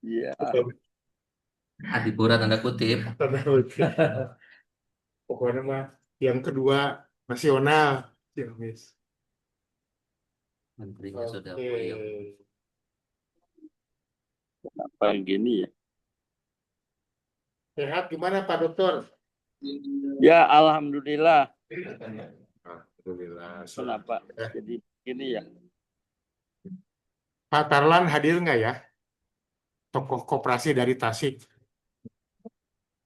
Iya. Adipura tanda kutip. Tanda kutip. Pokoknya mah yang kedua nasional, Ciamis. Menterinya sudah Oke. beliau. Apa yang gini ya? Sehat gimana Pak Dokter? Ya, alhamdulillah. Alhamdulillah. Kenapa jadi gini ya? Pak Tarlan hadir nggak ya? Tokoh koperasi dari Tasik.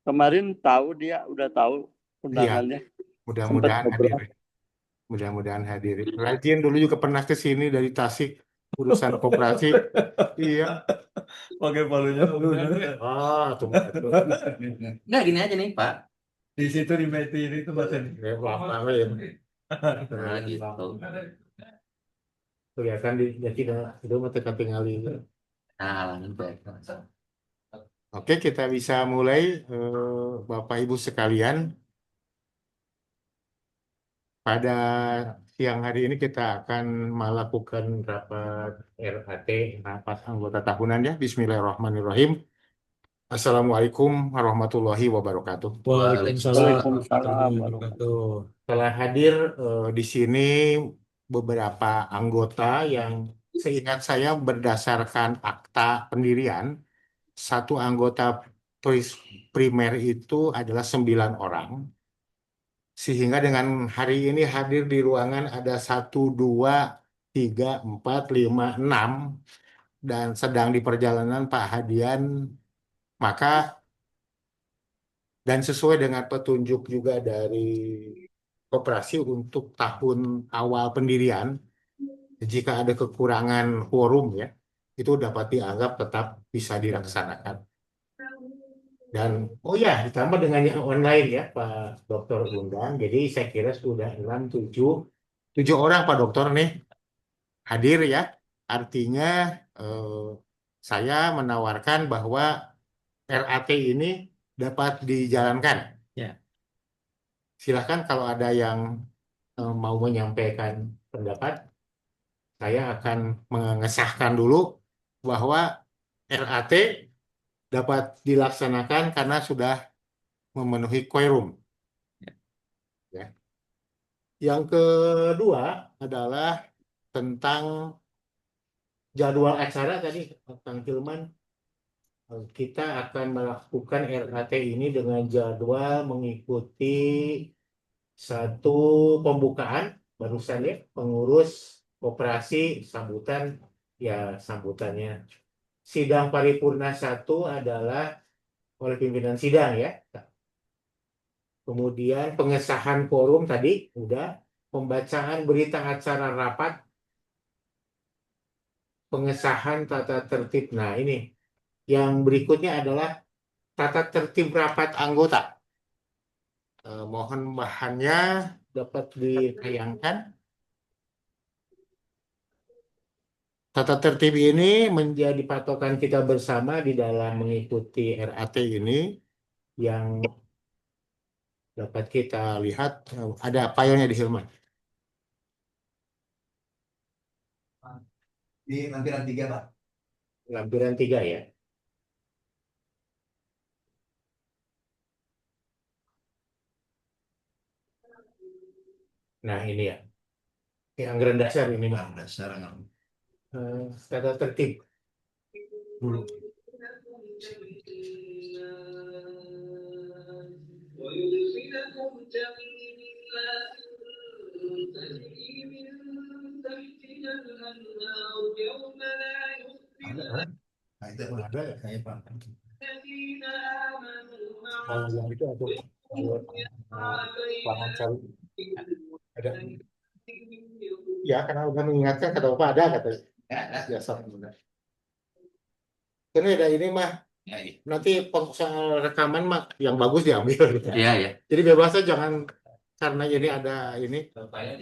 Kemarin tahu dia udah tahu Iya, undangannya. Sempat mudah-mudahan hadir. ngobrol. Mudah-mudahan hadir. Rajin dulu juga pernah ke sini dari Tasik urusan koperasi. Iya. Pakai palunya palunya. Ah, tuh. Nggak gini aja nih Pak. Di situ di meeting itu bahasa Ya, apa ya? Nah gitu. Kelihatan di jadi itu mah tekan tingali. Nah alangin baik. Oke, kita bisa mulai Bapak Ibu sekalian. Pada siang hari ini kita akan melakukan rapat RAT, rapat anggota tahunan ya. Bismillahirrahmanirrahim. Assalamualaikum warahmatullahi wabarakatuh. Waalaikumsalam Waalaikumsalam. warahmatullahi wabarakatuh. Telah hadir di sini beberapa anggota yang seingat saya berdasarkan akta pendirian, satu anggota primer itu adalah 9 orang. Sehingga dengan hari ini hadir di ruangan ada 1, 2, 3, 4, 5, 6 dan sedang di perjalanan Pak Hadian, maka dan sesuai dengan petunjuk juga dari koperasi untuk tahun awal pendirian, jika ada kekurangan quorum ya, itu dapat dianggap tetap bisa dilaksanakan. Dan oh ya, ditambah dengan yang online ya Pak Dokter undang, jadi saya kira sudah 6, 7, 7 orang Pak Dokter nih hadir ya. Artinya eh, saya menawarkan bahwa RAT ini dapat dijalankan. Ya. Silahkan kalau ada yang mau menyampaikan pendapat, saya akan mengesahkan dulu bahwa RAT dapat dilaksanakan karena sudah memenuhi quorum. Ya. Yang kedua adalah tentang jadwal acara tadi, Kang Hilman. Kita akan melakukan RAT ini dengan jadwal mengikuti satu pembukaan, barusan ya, pengurus koperasi sambutan, ya sambutannya. Sidang paripurna 1 adalah oleh pimpinan sidang ya. Kemudian pengesahan forum tadi, udah. Pembacaan berita acara rapat, pengesahan tata tertib. Nah ini, yang berikutnya adalah tata tertib rapat anggota. Mohon bahannya dapat ditayangkan. Tata tertib ini menjadi patokan kita bersama di dalam mengikuti RAT ini yang dapat kita lihat ada filenya di Hilman. Di lampiran 3, Pak. Lampiran 3 ya. Nah ini ya. Ini anggaran dasar ini Pak. Dasar Tata tertib. dulu. ويدخلكم جنات تجري من تحتها الأنهار يوم لا يخزي Nah, itu ada ya saya Pak. الذين آمنوا Kalau معه yang itu atau kalau يسعى lahan بين cari ada. أيديهم Ya karena udah mengingatkan kata Bapak ada kata. Ya sama benar. Karena ada ini mah Ya, iya. nanti soal rekaman mah yang bagus diambil gitu. Iya ya. Jadi bebasnya jangan karena ini ada ini,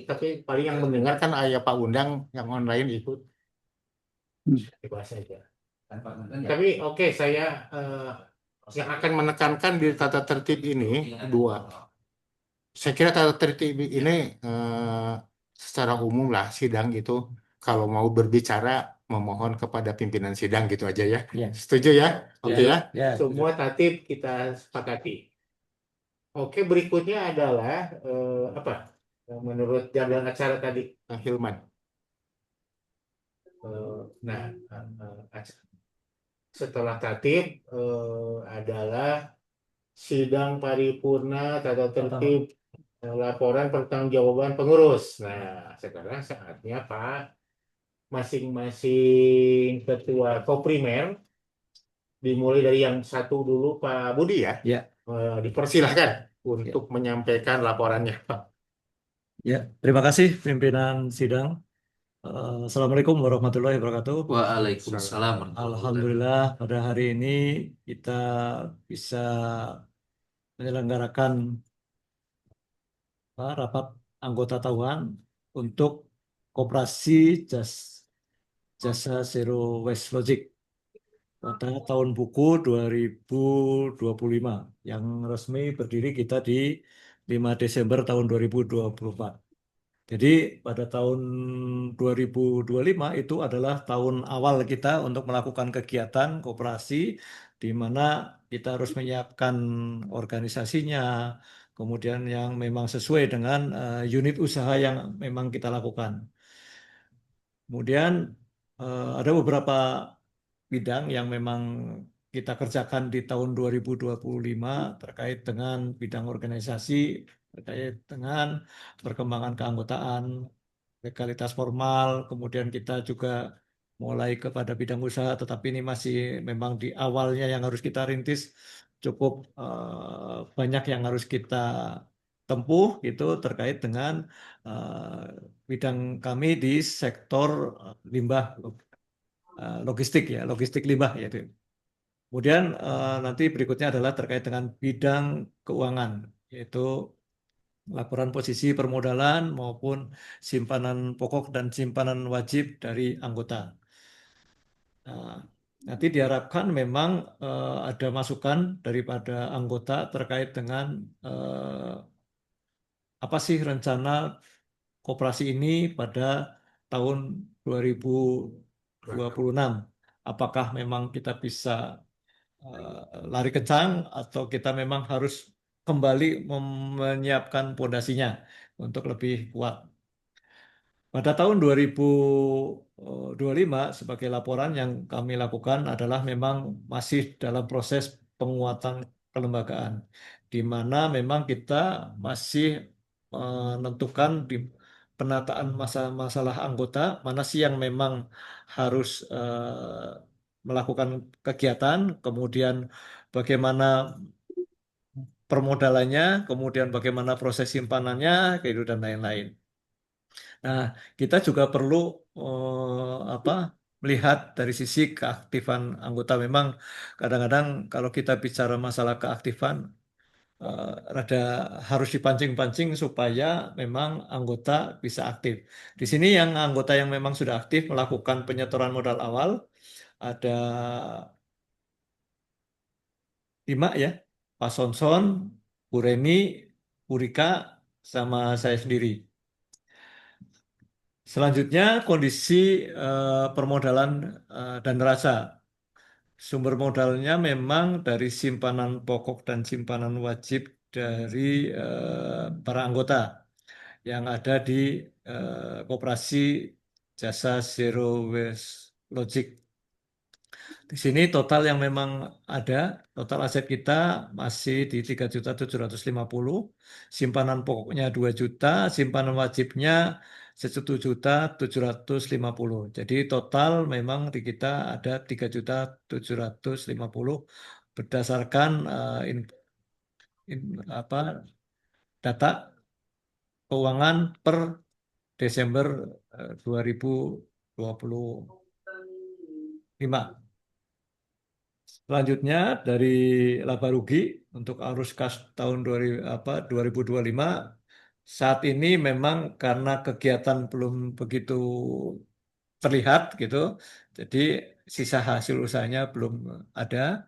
tapi paling yang mendengar kan ayah Pak Undang yang online ikut. Bebas aja. Tapi oke, saya yang akan menekankan di tata tertib ini dua. Saya kira tata tertib ini secara umum lah sidang itu kalau mau berbicara memohon kepada pimpinan sidang gitu aja ya. Ya. Setuju ya? Oke ya. Ya, Semua tatib kita sepakati. Oke, berikutnya adalah apa? Menurut jadwal acara tadi, Kang Hilman. Nah, setelah tatib adalah sidang paripurna tata tertib laporan pertanggungjawaban pengurus. Nah, sekarang saatnya Pak, masing-masing ketua Koprimer, dimulai dari yang satu dulu Pak Budi ya. Ya. Dipersilahkan untuk menyampaikan laporannya Pak. Ya, terima kasih pimpinan sidang. Assalamualaikum warahmatullahi wabarakatuh. Waalaikumsalam. Alhamdulillah pada hari ini kita bisa menyelenggarakan rapat anggota tahunan untuk Koperasi Jasa Zero Waste Logic pada tahun buku 2025 yang resmi berdiri kita di 5 Desember tahun 2024. Jadi pada tahun 2025 itu adalah tahun awal kita untuk melakukan kegiatan koperasi di mana kita harus menyiapkan organisasinya, kemudian yang memang sesuai dengan unit usaha yang memang kita lakukan. Kemudian ada beberapa bidang yang memang kita kerjakan di tahun 2025 terkait dengan bidang organisasi, terkait dengan perkembangan keanggotaan, legalitas formal, kemudian kita juga mulai kepada bidang usaha, tetapi ini masih memang di awalnya yang harus kita rintis, cukup banyak yang harus kita tempuh gitu terkait dengan bidang kami di sektor limbah logistik ya, logistik limbah yaitu. Kemudian nanti berikutnya adalah terkait dengan bidang keuangan, yaitu laporan posisi permodalan maupun simpanan pokok dan simpanan wajib dari anggota. Nah, nanti diharapkan memang ada masukan daripada anggota terkait dengan apa sih rencana koperasi ini pada tahun 2026. Apakah memang kita bisa lari kencang atau kita memang harus kembali menyiapkan pondasinya untuk lebih kuat. Pada tahun 2025 sebagai laporan yang kami lakukan adalah memang masih dalam proses penguatan kelembagaan, di mana memang kita masih menentukan di penataan masalah anggota, mana sih yang memang harus melakukan kegiatan, kemudian bagaimana permodalannya, kemudian bagaimana proses simpanannya, gitu dan lain-lain. Nah, kita juga perlu melihat dari sisi keaktifan anggota. Memang kadang-kadang kalau kita bicara masalah keaktifan, rada harus dipancing-pancing supaya memang anggota bisa aktif. Di sini yang anggota yang memang sudah aktif melakukan penyetoran modal awal ada 5 ya, Pak Sonson, Bu Reni, Bu Rika, sama saya sendiri. Selanjutnya kondisi permodalan dan neraca. Sumber modalnya memang dari simpanan pokok dan simpanan wajib dari para anggota yang ada di Koperasi Jasa Zero Waste Logic. Di sini total yang memang ada, total aset kita masih di 3.750.000, simpanan pokoknya 2 juta, simpanan wajibnya 1.750.000. Jadi total memang di kita ada 3.750.000 berdasarkan data keuangan per Desember 2025. Selanjutnya dari laba rugi untuk arus kas tahun 2025 saat ini memang karena kegiatan belum begitu terlihat gitu, jadi sisa hasil usahanya belum ada.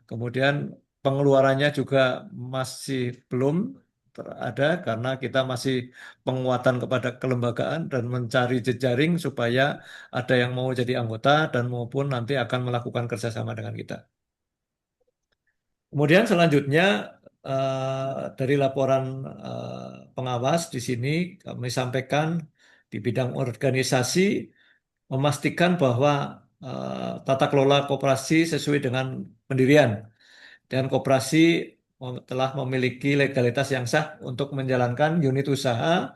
Kemudian pengeluarannya juga masih belum, ada karena kita masih penguatan kepada kelembagaan dan mencari jejaring supaya ada yang mau jadi anggota dan maupun nanti akan melakukan kerjasama dengan kita. Kemudian selanjutnya dari laporan pengawas di sini kami sampaikan di bidang organisasi memastikan bahwa tata kelola koperasi sesuai dengan pendirian dan koperasi telah memiliki legalitas yang sah untuk menjalankan unit usaha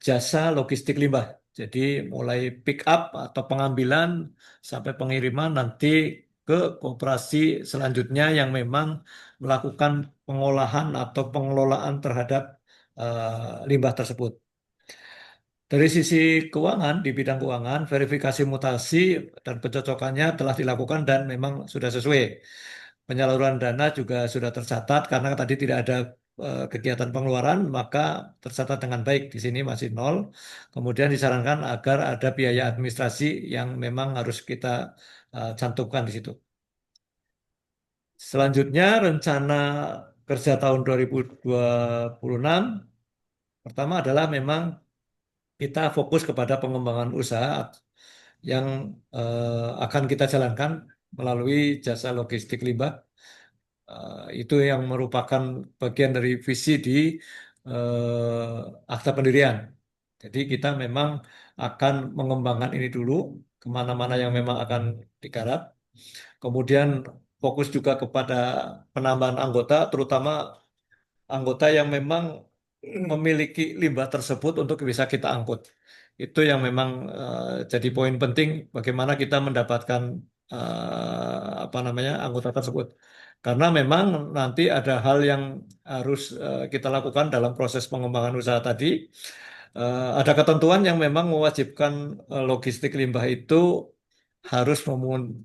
jasa logistik limbah. Jadi mulai pick up atau pengambilan sampai pengiriman nanti ke koperasi selanjutnya yang memang melakukan pengolahan atau pengelolaan terhadap limbah tersebut. Dari sisi keuangan, di bidang keuangan, verifikasi mutasi dan pencocokannya telah dilakukan dan memang sudah sesuai. Penyaluran dana juga sudah tercatat karena tadi tidak ada kegiatan pengeluaran, maka tercatat dengan baik. Di sini masih nol. Kemudian disarankan agar ada biaya administrasi yang memang harus kita cantumkan di situ. Selanjutnya, rencana kerja tahun 2026 pertama adalah memang kita fokus kepada pengembangan usaha yang akan kita jalankan melalui jasa logistik limbah. Itu yang merupakan bagian dari visi di akta pendirian. Jadi kita memang akan mengembangkan ini dulu kemana-mana yang memang akan digarap. Kemudian fokus juga kepada penambahan anggota, terutama anggota yang memang memiliki limbah tersebut untuk bisa kita angkut. Itu yang memang jadi poin penting bagaimana kita mendapatkan apa namanya anggota tersebut. Karena memang nanti ada hal yang harus kita lakukan dalam proses pengembangan usaha tadi. Ada ketentuan yang memang mewajibkan logistik limbah itu harus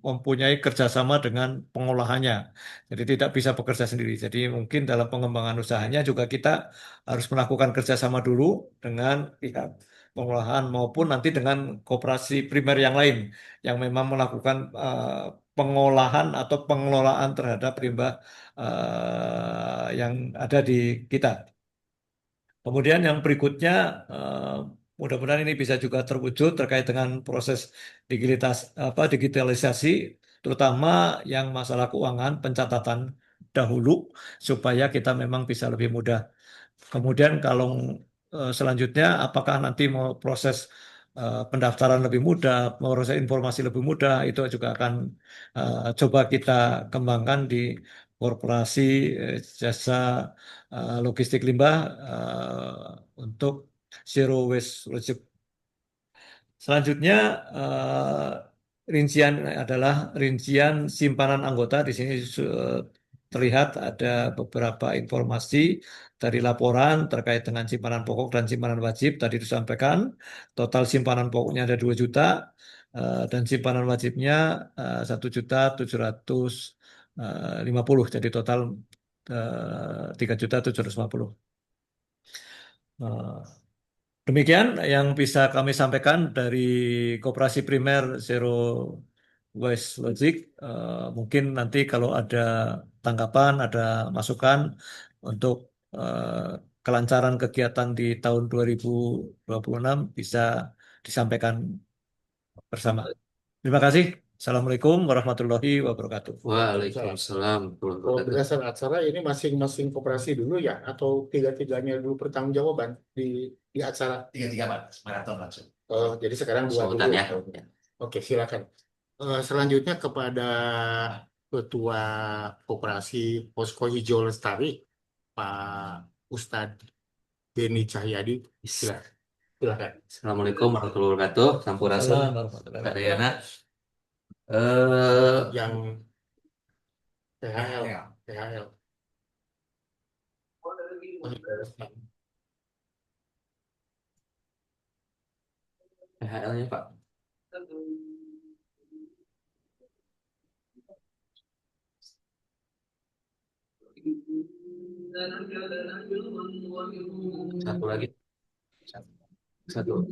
mempunyai kerjasama dengan pengolahannya. Jadi tidak bisa bekerja sendiri. Jadi mungkin dalam pengembangan usahanya juga kita harus melakukan kerjasama dulu dengan pihak pengolahan maupun nanti dengan koperasi primer yang lain yang memang melakukan pengolahan atau pengelolaan terhadap limbah yang ada di kita. Kemudian yang berikutnya, mudah-mudahan ini bisa juga terwujud terkait dengan proses digitalisasi, terutama yang masalah keuangan, pencatatan dahulu, supaya kita memang bisa lebih mudah. Kemudian kalau selanjutnya, apakah nanti mau proses pendaftaran lebih mudah, proses informasi lebih mudah, itu juga akan coba kita kembangkan di korporasi jasa logistik limbah untuk zero waste logistik. Selanjutnya rincian adalah rincian simpanan anggota. Di sini terlihat ada beberapa informasi dari laporan terkait dengan simpanan pokok dan simpanan wajib. Tadi disampaikan total simpanan pokoknya ada 2 juta dan simpanan wajibnya 1.750.000. Jadi total 3.750.000. Demikian yang bisa kami sampaikan dari Koperasi Primer Zero Waste Logic. Mungkin nanti kalau ada tanggapan, ada masukan untuk kelancaran kegiatan di tahun 2026 bisa disampaikan bersama. Terima kasih. Assalamualaikum warahmatullahi wabarakatuh. Waalaikumsalam. Kalau berdasarkan acara ini masing-masing koperasi dulu ya, atau tiga-tiganya dulu pertanggungjawaban di acara. Tiga-tiga Pak, maraton langsung. Jadi sekarang 2 dulu Sultan ya. ya. Oke, silakan. Selanjutnya kepada Ketua Koperasi Posko Hijau Lestari, Pak Ustadz Beni Cahyadi. Silakan. Assalamualaikum warahmatullahi wabarakatuh. Sampurasun. Assalamualaikum warahmatullahi Kak wabarakatuh. Dayana. Yang THL. THL. THL-nya Pak. Satu lagi. Satu.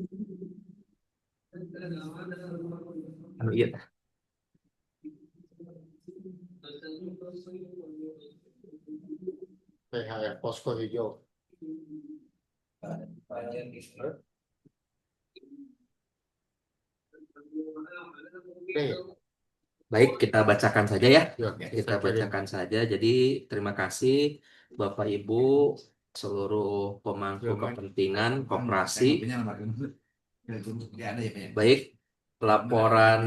Iya. THL Posko Hijau. Oke, Baik, kita bacakan saja ya. yuk, Kita kirim. bacakan saja. Jadi, terima kasih Bapak Ibu, seluruh pemangku Yuk, Mas. kepentingan koperasi. Kopinya nomor dulu. Ya, ada ya, Pak, ya? Baik, laporan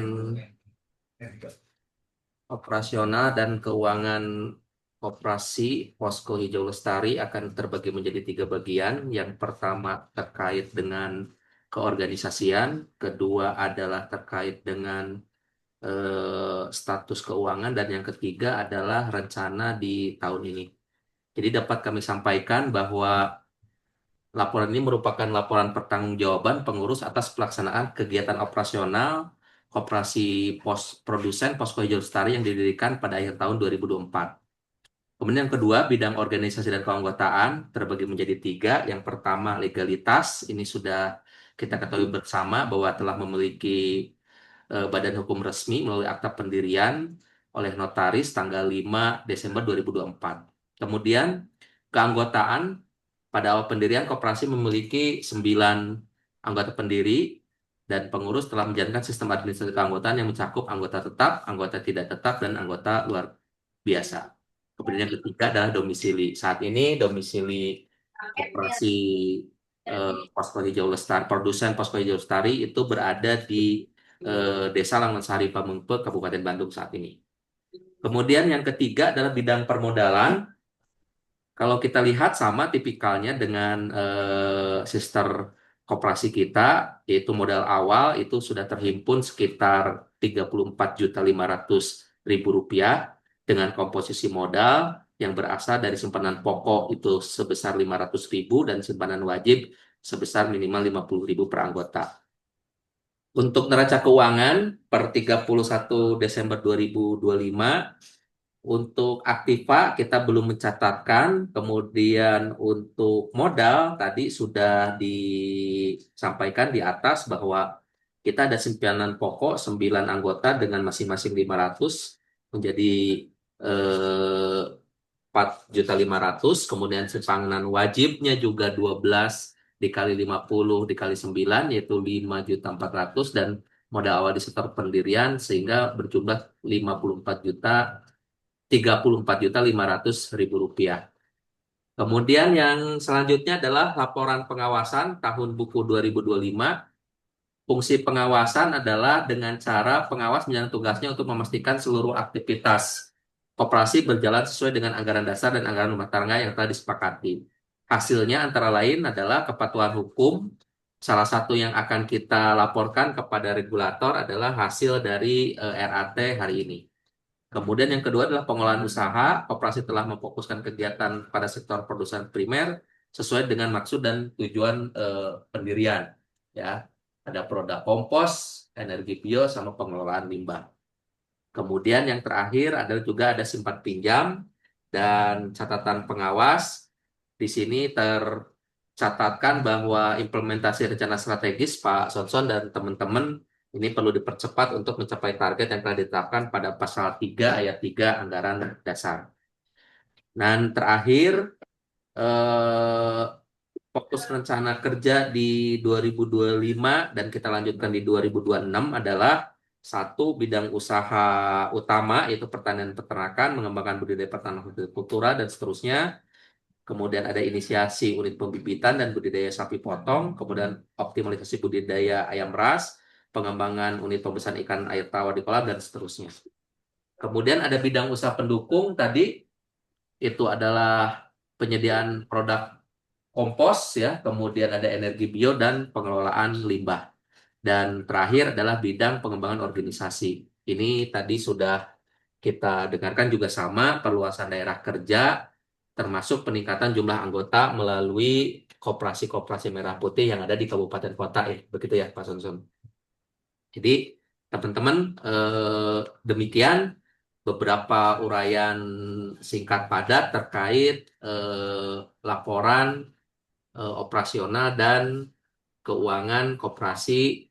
operasional dan keuangan koperasi Posko Hijau Lestari akan terbagi menjadi 3 bagian. Yang pertama terkait dengan keorganisasian, kedua adalah terkait dengan status keuangan, dan yang ketiga adalah rencana di tahun ini. Jadi dapat kami sampaikan bahwa laporan ini merupakan laporan pertanggungjawaban pengurus atas pelaksanaan kegiatan operasional Koperasi Produsen Posko Hijau Lestari yang didirikan pada akhir tahun 2024. Kemudian yang kedua, bidang organisasi dan keanggotaan terbagi menjadi 3. Yang pertama, legalitas. Ini sudah kita ketahui bersama bahwa telah memiliki badan hukum resmi melalui akta pendirian oleh notaris tanggal 5 Desember 2024. Kemudian, keanggotaan. Pada awal pendirian, koperasi memiliki 9 anggota pendiri dan pengurus telah menjalankan sistem administrasi keanggotaan yang mencakup anggota tetap, anggota tidak tetap, dan anggota luar biasa. Kemudian yang ketiga adalah domisili. Saat ini domisili koperasi Posko Hijau Lestari, produsen Posko Hijau Lestari itu berada di Desa Langgensari Pamengpe, Kabupaten Bandung saat ini. Kemudian yang ketiga adalah bidang permodalan. Kalau kita lihat sama tipikalnya dengan sister koperasi kita, yaitu modal awal itu sudah terhimpun sekitar Rp34.500.000 dengan komposisi modal yang berasal dari simpanan pokok itu sebesar 500.000 dan simpanan wajib sebesar minimal 50.000 per anggota. Untuk neraca keuangan per 31 Desember 2025, untuk aktiva kita belum mencatatkan, kemudian untuk modal tadi sudah disampaikan di atas bahwa kita ada simpanan pokok 9 anggota dengan masing-masing 500 menjadi 4.500.000, kemudian simpanan wajibnya juga 12 dikali 50 dikali 9 yaitu 5.400.000 dan modal awal di sektor pendirian sehingga berjumlah 34.500.000 rupiah. Kemudian yang selanjutnya adalah laporan pengawasan tahun buku 2025. Fungsi pengawasan adalah dengan cara pengawas menjalankan tugasnya untuk memastikan seluruh aktivitas koperasi berjalan sesuai dengan anggaran dasar dan anggaran rumah tangga yang telah disepakati. Hasilnya antara lain adalah kepatuhan hukum. Salah satu yang akan kita laporkan kepada regulator adalah hasil dari RAT hari ini. Kemudian yang kedua adalah pengolahan usaha. Koperasi telah memfokuskan kegiatan pada sektor produsen primer sesuai dengan maksud dan tujuan pendirian. Ya, ada produk kompos, energi bio, sama pengelolaan limbah. Kemudian yang terakhir adalah juga ada simpan pinjam dan catatan pengawas. Di sini tercatatkan bahwa implementasi rencana strategis Pak Sonson dan teman-teman ini perlu dipercepat untuk mencapai target yang telah ditetapkan pada pasal 3 ayat 3 anggaran dasar. Dan terakhir, fokus rencana kerja di 2025 dan kita lanjutkan di 2026 adalah 1. Bidang usaha utama yaitu pertanian peternakan, mengembangkan budidaya peternakan hortikultura dan seterusnya. Kemudian ada inisiasi unit pembibitan dan budidaya sapi potong, kemudian optimalisasi budidaya ayam ras, pengembangan unit pembesaran ikan air tawar di kolam, dan seterusnya. Kemudian ada bidang usaha pendukung tadi, itu adalah penyediaan produk kompos, ya, kemudian ada energi bio dan pengelolaan limbah. Dan terakhir adalah bidang pengembangan organisasi. Ini tadi sudah kita dengarkan juga sama, perluasan daerah kerja, termasuk peningkatan jumlah anggota melalui koperasi-koperasi merah putih yang ada di kabupaten kota, begitu ya Pak Sonson. Jadi teman-teman, demikian beberapa uraian singkat padat terkait laporan operasional dan keuangan koperasi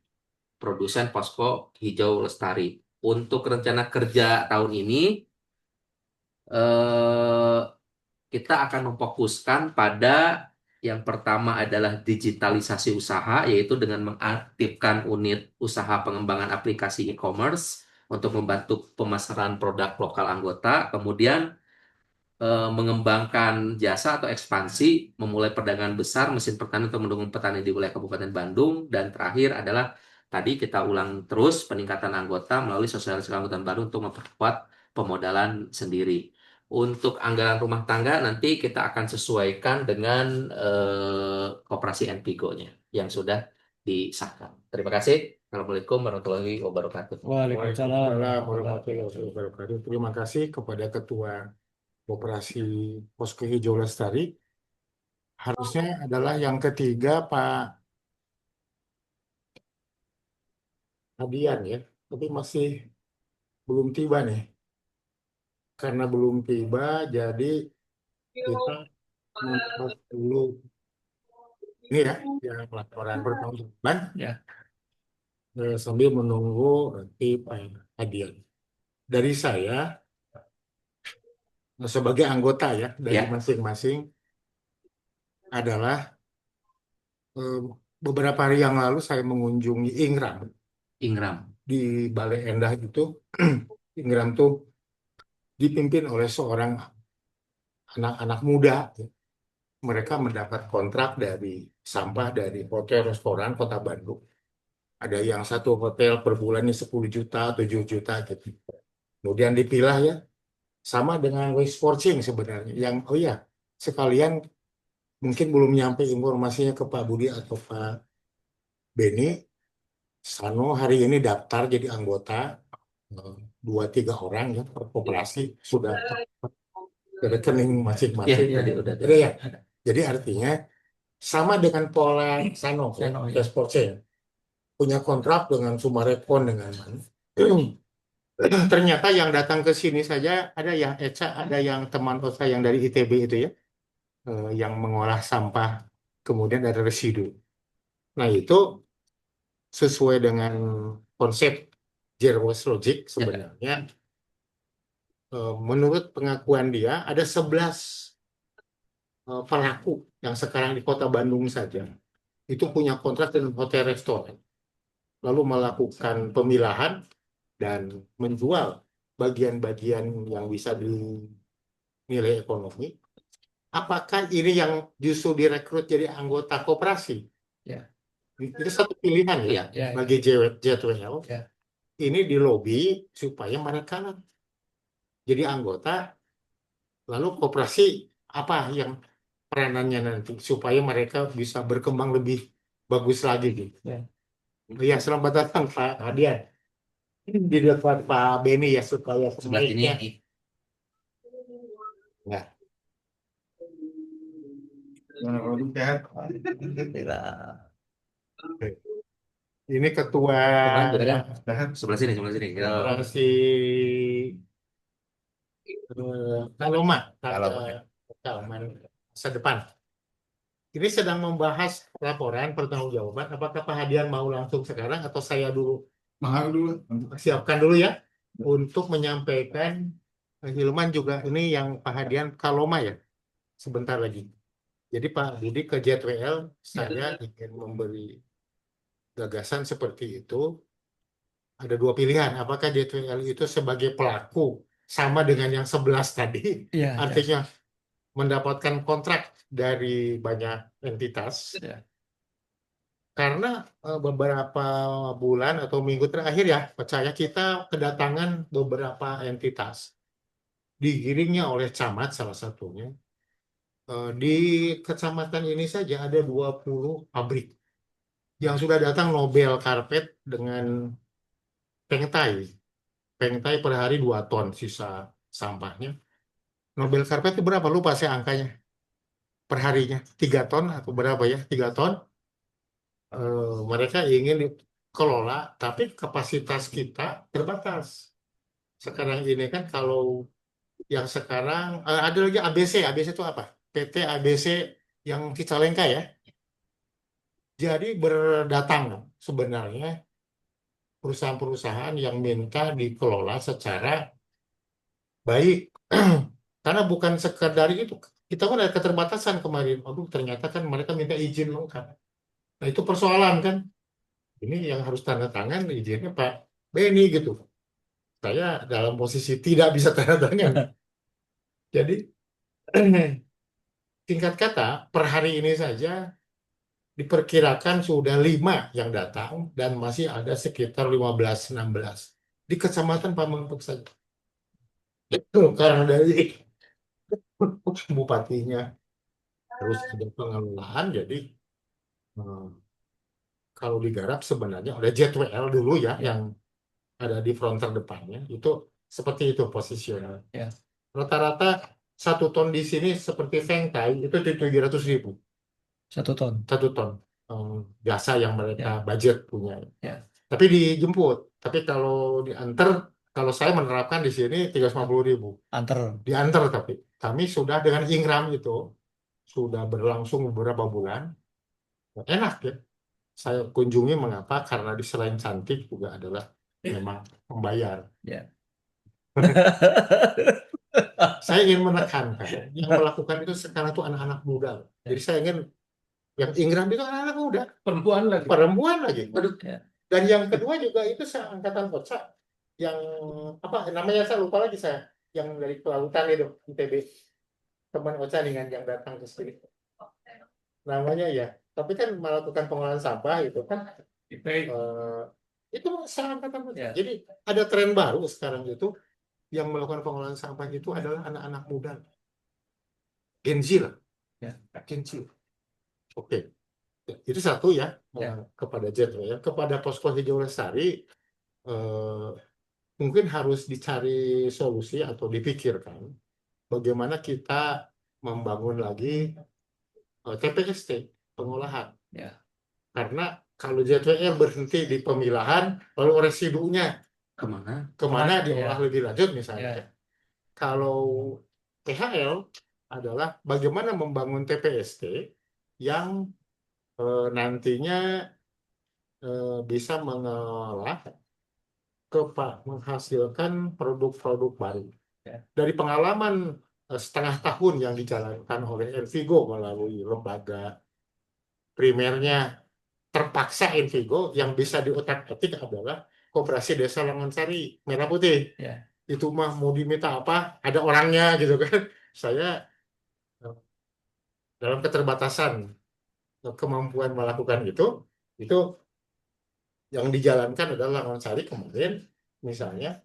produsen Posko Hijau Lestari. Untuk rencana kerja tahun ini, kita akan memfokuskan pada Yang pertama adalah digitalisasi usaha, yaitu dengan mengaktifkan unit usaha pengembangan aplikasi e-commerce untuk membantu pemasaran produk lokal anggota. Kemudian mengembangkan jasa atau ekspansi, memulai perdagangan besar mesin pertanian untuk mendukung petani di wilayah Kabupaten Bandung. Dan terakhir adalah tadi kita ulang terus peningkatan anggota melalui sosialisasi angkutan baru untuk memperkuat pemodalan sendiri. Untuk anggaran rumah tangga nanti kita akan sesuaikan dengan koperasi NPGO-nya yang sudah disahkan. Terima kasih. Assalamualaikum warahmatullahi wabarakatuh. Waalaikumsalam Waalaikumsalam warahmatullahi warahmatullahi wabarakatuh. Terima kasih kepada Ketua Koperasi Posko Hijau Lestari. Harusnya adalah yang ketiga Pak Hadian ya, tapi masih belum tiba nih. Karena belum tiba, jadi kita membahas dulu ini ya, yang laporan pertanggungjawaban Ya. sambil menunggu nanti Pak Hadian. Dari saya sebagai anggota ya dari Ya. masing-masing adalah eh, beberapa hari yang lalu saya mengunjungi Ingram Ingram. di Balai Endah itu. Ingram tuh dipimpin oleh seorang anak-anak muda. Mereka mendapat kontrak dari sampah dari hotel restoran Kota Bandung. Ada yang satu hotel per bulannya 10 juta, 7 juta gitu. Kemudian dipilah ya, sama dengan waste forcing sebenarnya. Yang, oh ya, sekalian mungkin belum nyampe informasinya ke Pak Budi atau Pak Beni. Sano hari ini daftar jadi anggota, 2-3 orang ya per koperasi sudah ke rekening Ya, masing-masing. tadi udah. Ada ya. Jadi artinya sama dengan pola Sano ya, Sano, ya. waste forcing. Punya kontrak dengan Sumarekon dengan mana. Ternyata yang datang ke sini saja ada yang Eca, ada yang teman Osa yang dari ITB itu ya, yang mengolah sampah kemudian ada residu. Nah itu sesuai dengan konsep zero waste logic sebenarnya. Menurut pengakuan dia ada 11 pelaku yang sekarang di Kota Bandung saja itu punya kontrak dengan hotel restoran, lalu melakukan pemilahan dan menjual bagian-bagian yang bisa dinilai ekonomi. Apakah ini yang justru direkrut jadi anggota koperasi? Ya. Itu satu pilihan ya, Ya. bagi JWL. Ya. Ini dilobi supaya mereka jadi anggota, lalu koperasi apa yang peranannya nanti supaya mereka bisa berkembang lebih bagus lagi gitu. Ya. Iya, selamat datang Pak Hadian. Di depan Pak Beni ya supaya Sebelah sini. mic-nya. Ya. Gimana kalau lu sehat? Alhamdulillah. Ini ketua Sebelah sini. Ya. koperasi Kaloma, Kalaman masa depan. Ini sedang membahas laporan pertanggungjawaban. Apakah Pak Hadian mau langsung sekarang atau saya dulu? Mahal dulu. Siapkan dulu ya untuk menyampaikan. Hilman juga ini yang Pak Hadian Kaloma ya sebentar lagi. Jadi Pak Budi ke JTWL saya ingin memberi gagasan seperti itu. Ada dua pilihan. Apakah JTWL itu sebagai pelaku sama dengan yang 11 tadi? Ya, Artinya mendapatkan kontrak dari banyak entitas. Ya. Karena beberapa bulan atau minggu terakhir ya, percaya kita kedatangan beberapa entitas. Digiringnya oleh camat salah satunya. Di kecamatan ini saja ada 20 pabrik yang sudah datang Nobel Karpet dengan pengtai. Pengtai per hari 2 ton sisa sampahnya. Nobel Karpet itu berapa? Lupa saya angkanya. Per harinya 3 ton atau berapa ya? 3 ton. Mereka ingin dikelola, tapi kapasitas kita terbatas. Sekarang ini kan kalau yang sekarang ada lagi ABC. ABC itu apa? PT ABC yang Cicalengka ya. Jadi berdatang sebenarnya perusahaan-perusahaan yang minta dikelola secara baik. Karena bukan sekedar itu, kita kan ada keterbatasan kemarin. Aduh, ternyata kan mereka minta izin lengkap. Nah, itu persoalan kan. Ini yang harus tanda tangan izinnya Pak Beni gitu. Saya dalam posisi tidak bisa tanda tangan. Jadi singkat kata, per hari ini saja diperkirakan sudah 5 yang datang dan masih ada sekitar 15-16 di Kecamatan Pamengpeuk saja. Karena dari bupatinya terus ada pengelolaan, jadi eh, kalau digarap sebenarnya ada JTWL dulu ya yang ada di front terdepannya itu seperti itu posisional. Ya. Rata-rata 1 ton di sini seperti Feng Tai itu di 700.000 1 ton. 1 ton jasa yang mereka Ya. budget punya. Ya. Tapi dijemput. Tapi kalau diantar, kalau saya menerapkan di sini 350.000 Antar. diantar. Tapi kami sudah dengan Ingram itu sudah berlangsung beberapa bulan. Enak ya. Saya kunjungi mengapa? Karena di selain cantik juga adalah memang membayar. Ya. Saya ingin menekankan yang melakukan itu sekarang itu anak-anak muda. Jadi saya ingin yang Ingram itu anak-anak muda, Perempuan lagi. perempuan lagi. Waduh. Ya. Dan yang kedua juga itu seangkatan Koca yang apa namanya saya lupa lagi saya yang dari kelautan itu ITB teman Ocha dengan yang datang ke sini namanya ya. Tapi kan melakukan pengolahan sampah itu kan itu seangkatan Koca. Ya. Jadi ada tren baru sekarang itu yang melakukan pengolahan sampah itu adalah anak-anak muda. Gen Z lah. Ya. Gen Z. Oke. Itu satu ya, Ya. kepada Jetro ya. Kepada Posko Hijau Lestari mungkin harus dicari solusi atau dipikirkan bagaimana kita membangun lagi TPST pengolahan. Ya. Karena kalau JTWL berhenti di pemilahan, lalu residunya kemana diolah lebih lanjut misalnya. Ya. Kalau PHL adalah bagaimana membangun TPST yang nantinya bisa mengolah menghasilkan produk-produk baru. Ya. Dari pengalaman setengah tahun yang dijalankan oleh Envigo melalui lembaga primernya, terpaksa Envigo yang bisa diutak-atik adalah Koperasi Desa Langansari Merah Putih. Ya. Itu mah mau diminta apa, ada orangnya gitu kan. Saya dalam keterbatasan kemampuan melakukan itu yang dijalankan adalah Langansari kemarin misalnya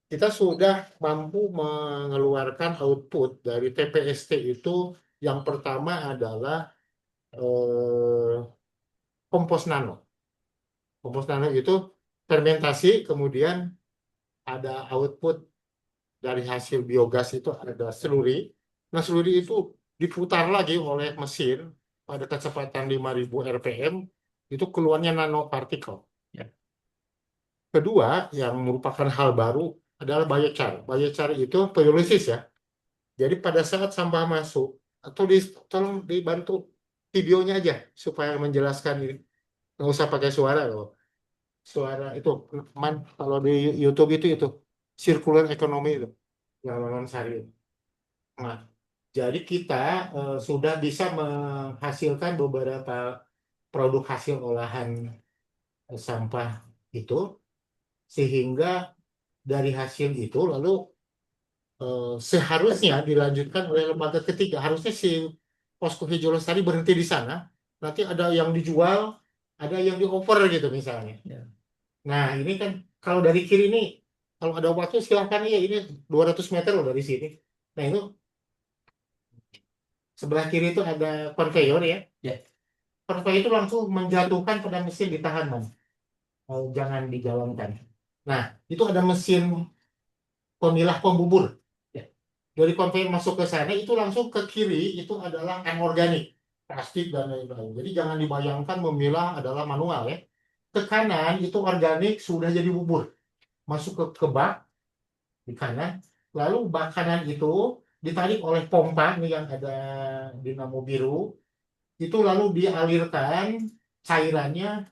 kita sudah mampu mengeluarkan output dari TPST itu. Yang pertama adalah kompos nano. Kompos nano itu fermentasi, kemudian ada output dari hasil biogas itu ada seluri. Nah, seluri itu diputar lagi oleh mesin pada kecepatan 5.000 RPM, itu keluarnya nanopartikel. Ya. Kedua, yang merupakan hal baru adalah biochar. Biochar itu pyrolysis ya. Jadi pada saat sampah masuk, atau tolong dibantu videonya aja supaya menjelaskan ini. Nggak usah pakai suara loh. Suara itu, kalau di YouTube itu circular economy itu, yang Langansari. Nah, jadi kita sudah bisa menghasilkan beberapa produk hasil olahan sampah itu, sehingga dari hasil itu lalu seharusnya dilanjutkan oleh lembaga ketiga. Harusnya si Posko Hijau Lestari berhenti di sana. Nanti ada yang dijual, ada yang dioper gitu misalnya. Ya. Nah ini kan kalau dari kiri ini, kalau ada waktu silahkan ya, ini 200 meter loh dari sini. Nah itu sebelah kiri itu ada konveyor ya. Ya. Konveyor itu langsung menjatuhkan pada mesin, ditahan man. Jangan dijalankan. Nah itu ada mesin pemilah pembubur. Dari konveyor masuk ke sana itu langsung ke kiri itu adalah anorganik, plastik dan lain-lain. Jadi jangan dibayangkan memilah adalah manual ya. Ke kanan itu organik sudah jadi bubur, masuk ke bak di kanan. Lalu bak kanan itu ditarik oleh pompa nih yang ada dinamo biru, itu lalu dialirkan cairannya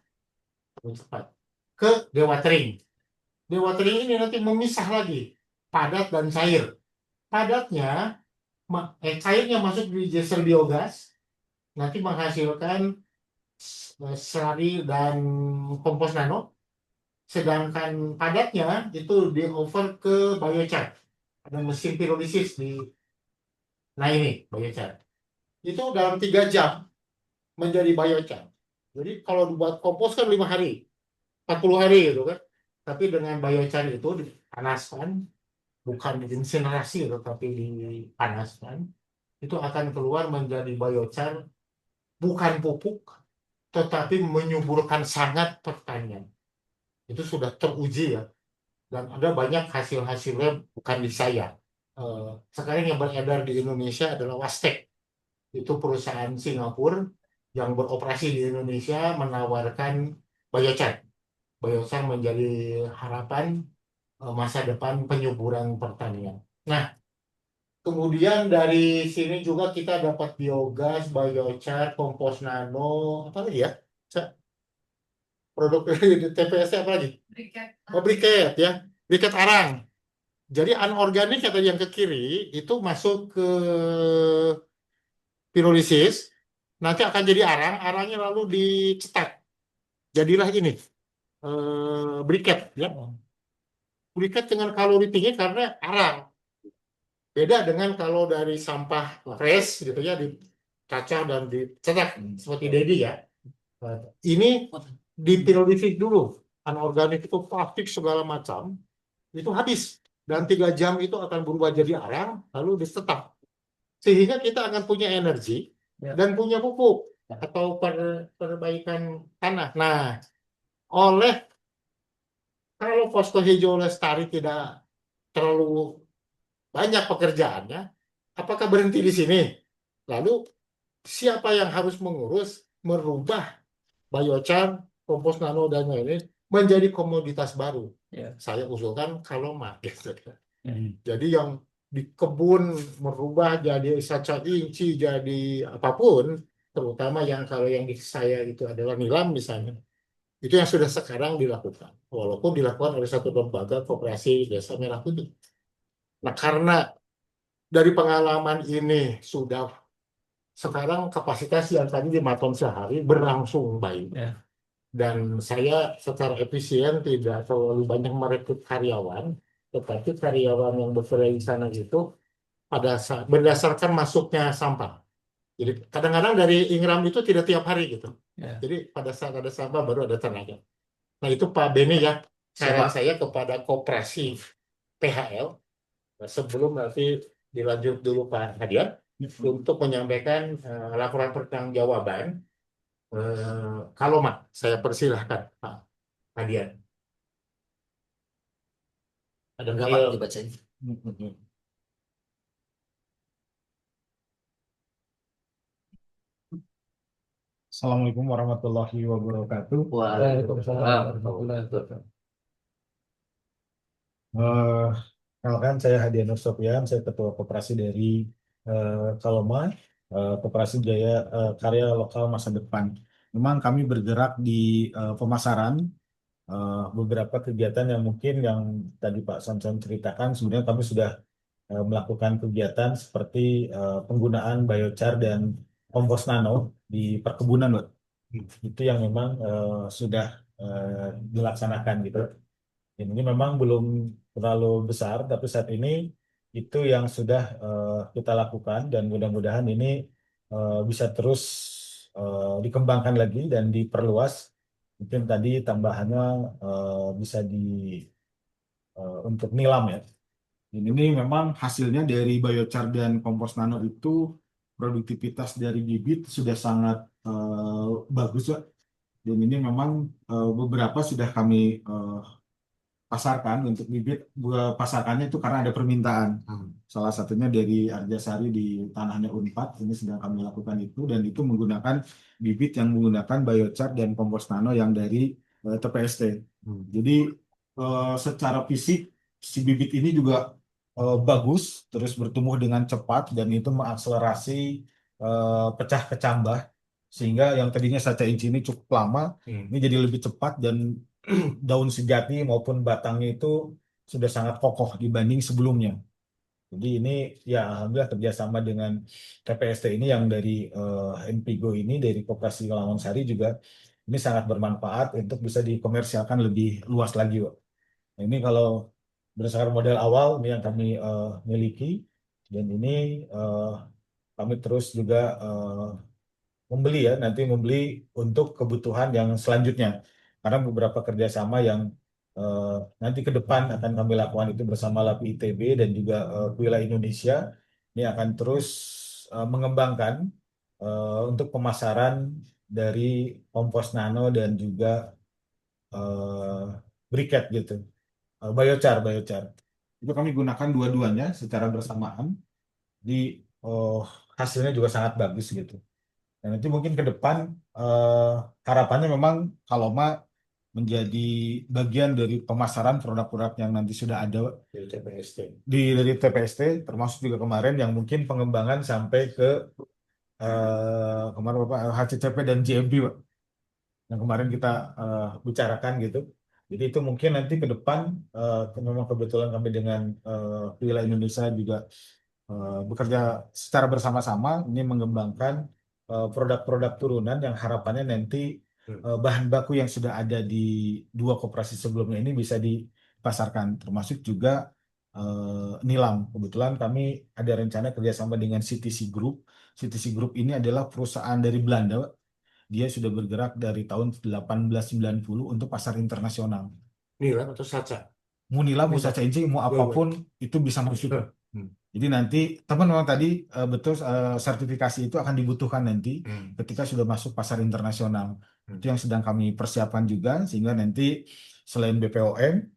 cepat ke dewatering. Dewatering ini nanti memisah lagi padat dan cair. Padatnya cairnya masuk di diesel biogas, nanti menghasilkan slurry dan kompos nano, sedangkan padatnya itu di-over ke biochar. Ada mesin pirolisis ini biochar. Itu dalam 3 jam menjadi biochar. Jadi kalau dibuat kompos kan 5 hari, 40 hari gitu kan. Tapi dengan biochar itu dipanaskan, bukan diinsinerasi tetapi dipanaskan, itu akan keluar menjadi biochar, bukan pupuk, tetapi menyuburkan sangat pertanian. Itu sudah teruji ya. Dan ada banyak hasil-hasilnya bukan di saya. Sekarang yang beredar di Indonesia adalah Wastek. Itu perusahaan Singapura yang beroperasi di Indonesia menawarkan biochar. Biochar menjadi harapan masa depan penyuburan pertanian. Nah, kemudian dari sini juga kita dapat biogas, biochar, kompos nano, apa lagi ya? Produk dari TPS apa lagi? Oh, briket ya, briket arang. Jadi anorganik yang tadi yang ke kiri itu masuk ke pirolisis, nanti akan jadi arang, arangnya lalu dicetak. Jadilah ini briket ya. Briket dengan kalori tinggi karena arang. Beda dengan kalau dari sampah res gitu ya, dicacah dan dicetak seperti Dedi ya. Ini dipirolisis dulu. Anorganik itu plastik segala macam, itu habis. Dan 3 jam itu akan berubah jadi arang, lalu dicetak. Sehingga kita akan punya energi dan punya pupuk atau perbaikan tanah. Nah, kalau Posko Hijau Lestari tidak terlalu banyak pekerjaannya, apakah berhenti di sini? Lalu siapa yang harus mengurus, merubah biochar, kompos nano dan lain-lain menjadi komoditas baru? Saya usulkan Kaloma. Jadi yang di kebun merubah jadi saca inci, jadi apapun, terutama kalau yang di saya itu adalah nilam misalnya, itu yang sudah sekarang dilakukan, walaupun dilakukan oleh satu lembaga koperasi Desa Merah Putih. Nah, karena dari pengalaman ini sudah sekarang kapasitas yang tadi 5 ton sehari berlangsung baik. Dan saya secara efisien tidak terlalu banyak merekrut karyawan, tetapi karyawan yang bekerja di sana itu berdasarkan masuknya sampah. Jadi kadang-kadang dari Ingram itu tidak tiap hari gitu. Jadi pada saat ada sampah baru ada tenaga. Nah itu Pak Beni ya, saran saya kepada koperasi PHL, sebelum nanti dilanjut dulu Pak Hadian untuk menyampaikan laporan pertanggungjawaban. Kalau saya persilahkan Pak Hadian. Ada nggak Pak dibacain? Assalamualaikum warahmatullahi wabarakatuh. Waalaikumsalam warahmatullahi wabarakatuh. Kenalkan saya Hadian Nur Sofyan, saya Ketua Koperasi dari Kaloma, Koperasi Jaya Karya Lokal Masa Depan. Memang kami bergerak di pemasaran, beberapa kegiatan yang mungkin yang tadi Pak Samson ceritakan, sebenarnya kami sudah melakukan kegiatan seperti penggunaan biochar dan kompos nano di perkebunan, Pak. Itu yang memang sudah dilaksanakan gitu. Ini memang belum terlalu besar, tapi saat ini itu yang sudah kita lakukan dan mudah-mudahan ini bisa terus dikembangkan lagi dan diperluas. Mungkin tadi tambahannya bisa untuk nilam ya. Ini memang hasilnya dari biochar dan kompos nano itu produktivitas dari bibit sudah sangat bagus ya. Dan ini memang beberapa sudah kami pasarkan untuk bibit. Pasarkannya itu karena ada permintaan. Salah satunya dari Arjasari di tanahnya Unpad, ini sedang kami lakukan itu, dan itu menggunakan bibit yang menggunakan biochar dan kompos nano yang dari TPST. Jadi secara fisik si bibit ini juga bagus, terus bertumbuh dengan cepat dan itu mengakselerasi pecah kecambah, sehingga yang tadinya saca inci ini cukup lama, ini jadi lebih cepat dan daun sejati maupun batangnya itu sudah sangat kokoh dibanding sebelumnya. Jadi ini ya alhamdulillah kerjasama dengan TPST ini yang dari NPGO ini dari Koperasi Lawang-Sari juga ini sangat bermanfaat untuk bisa dikomersialkan lebih luas lagi, Pak. Nah, ini kalau berdasarkan model awal ini yang kami miliki dan ini eh, kami terus juga membeli ya, nanti membeli untuk kebutuhan yang selanjutnya. Karena beberapa kerjasama yang eh, nanti ke depan akan kami lakukan itu bersama LAPI ITB dan juga Kuila Indonesia. Ini akan terus mengembangkan untuk pemasaran dari kompos nano dan juga eh, briket gitu. Biochar. Itu kami gunakan dua-duanya secara bersamaan. Di hasilnya juga sangat bagus gitu. Dan nanti mungkin ke depan eh, harapannya memang Kaloma menjadi bagian dari pemasaran produk-produk yang nanti sudah ada Dari TPST. dari TPST, termasuk juga kemarin yang mungkin pengembangan sampai ke kemarin Bapak HCCP dan GMP, Pak, yang kemarin kita bicarakan gitu. Jadi itu mungkin nanti ke depan memang kebetulan kami dengan Wila Indonesia juga bekerja secara bersama-sama ini mengembangkan produk-produk turunan yang harapannya nanti bahan baku yang sudah ada di dua koperasi sebelumnya ini bisa dipasarkan, termasuk juga nilam. Kebetulan kami ada rencana kerjasama dengan CTC Group. CTC Group ini adalah perusahaan dari Belanda, Pak. Dia sudah bergerak dari tahun 1890 untuk pasar internasional. Nilam atau Saca? Mau nilam, mau Nilam. saca inci, mau apapun itu bisa masuk. Hmm. Jadi nanti teman memang tadi betul sertifikasi itu akan dibutuhkan nanti ketika sudah masuk pasar internasional. Itu yang sedang kami persiapkan juga sehingga nanti selain BPOM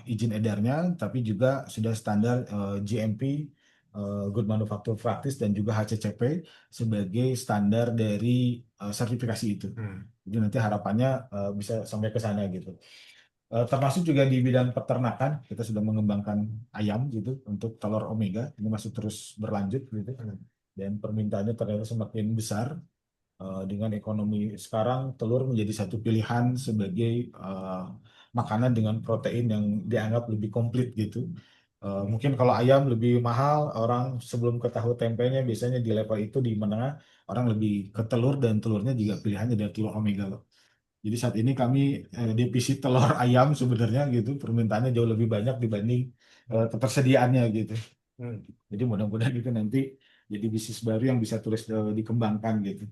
izin edarnya, tapi juga sudah standar GMP Good Manufacturing Practice dan juga HCCP sebagai standar dari sertifikasi itu. Jadi nanti harapannya bisa sampai ke sana gitu. Termasuk juga di bidang peternakan kita sudah mengembangkan ayam gitu untuk telur omega ini masih terus berlanjut gitu dan permintaannya ternyata semakin besar. Dengan ekonomi sekarang telur menjadi satu pilihan sebagai makanan dengan protein yang dianggap lebih komplit gitu. Mungkin kalau ayam lebih mahal orang sebelum ke tahu tempenya biasanya di level itu di menengah orang lebih ke telur dan telurnya juga pilihannya dari telur omega loh. Jadi saat ini kami defisit telur ayam sebenarnya gitu, permintaannya jauh lebih banyak dibanding ketersediaannya gitu. Jadi mudah-mudahan itu nanti jadi bisnis baru yang bisa terus dikembangkan gitu.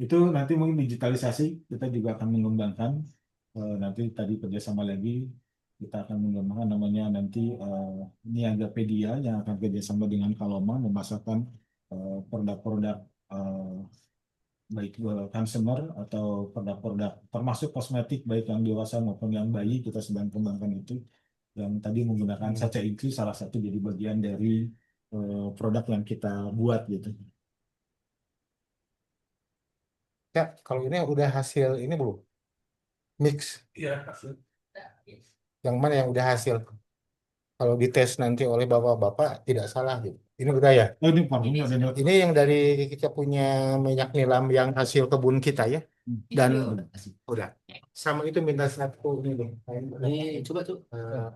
Itu nanti mungkin digitalisasi kita juga akan mengembangkan nanti tadi kerjasama lagi kita akan mengembangkan namanya nanti Niagapedia yang akan kerjasama dengan Kaloma memasarkan produk-produk baik consumer atau produk-produk termasuk kosmetik baik yang dewasa maupun yang bayi kita sedang kembangkan itu yang tadi menggunakan saca inci salah satu jadi bagian dari produk yang kita buat gitu. Ya, kalau ini udah hasil ini belum? Mix. Iya. Yang mana yang udah hasil? Kalau dites nanti oleh bapak-bapak tidak salah gitu. Ini udah ya. Oh ini formnya ada Ini yang dari kita punya minyak nilam yang hasil kebun kita ya. Dan udah. Sama itu minta satu ini dong. Coba tuh.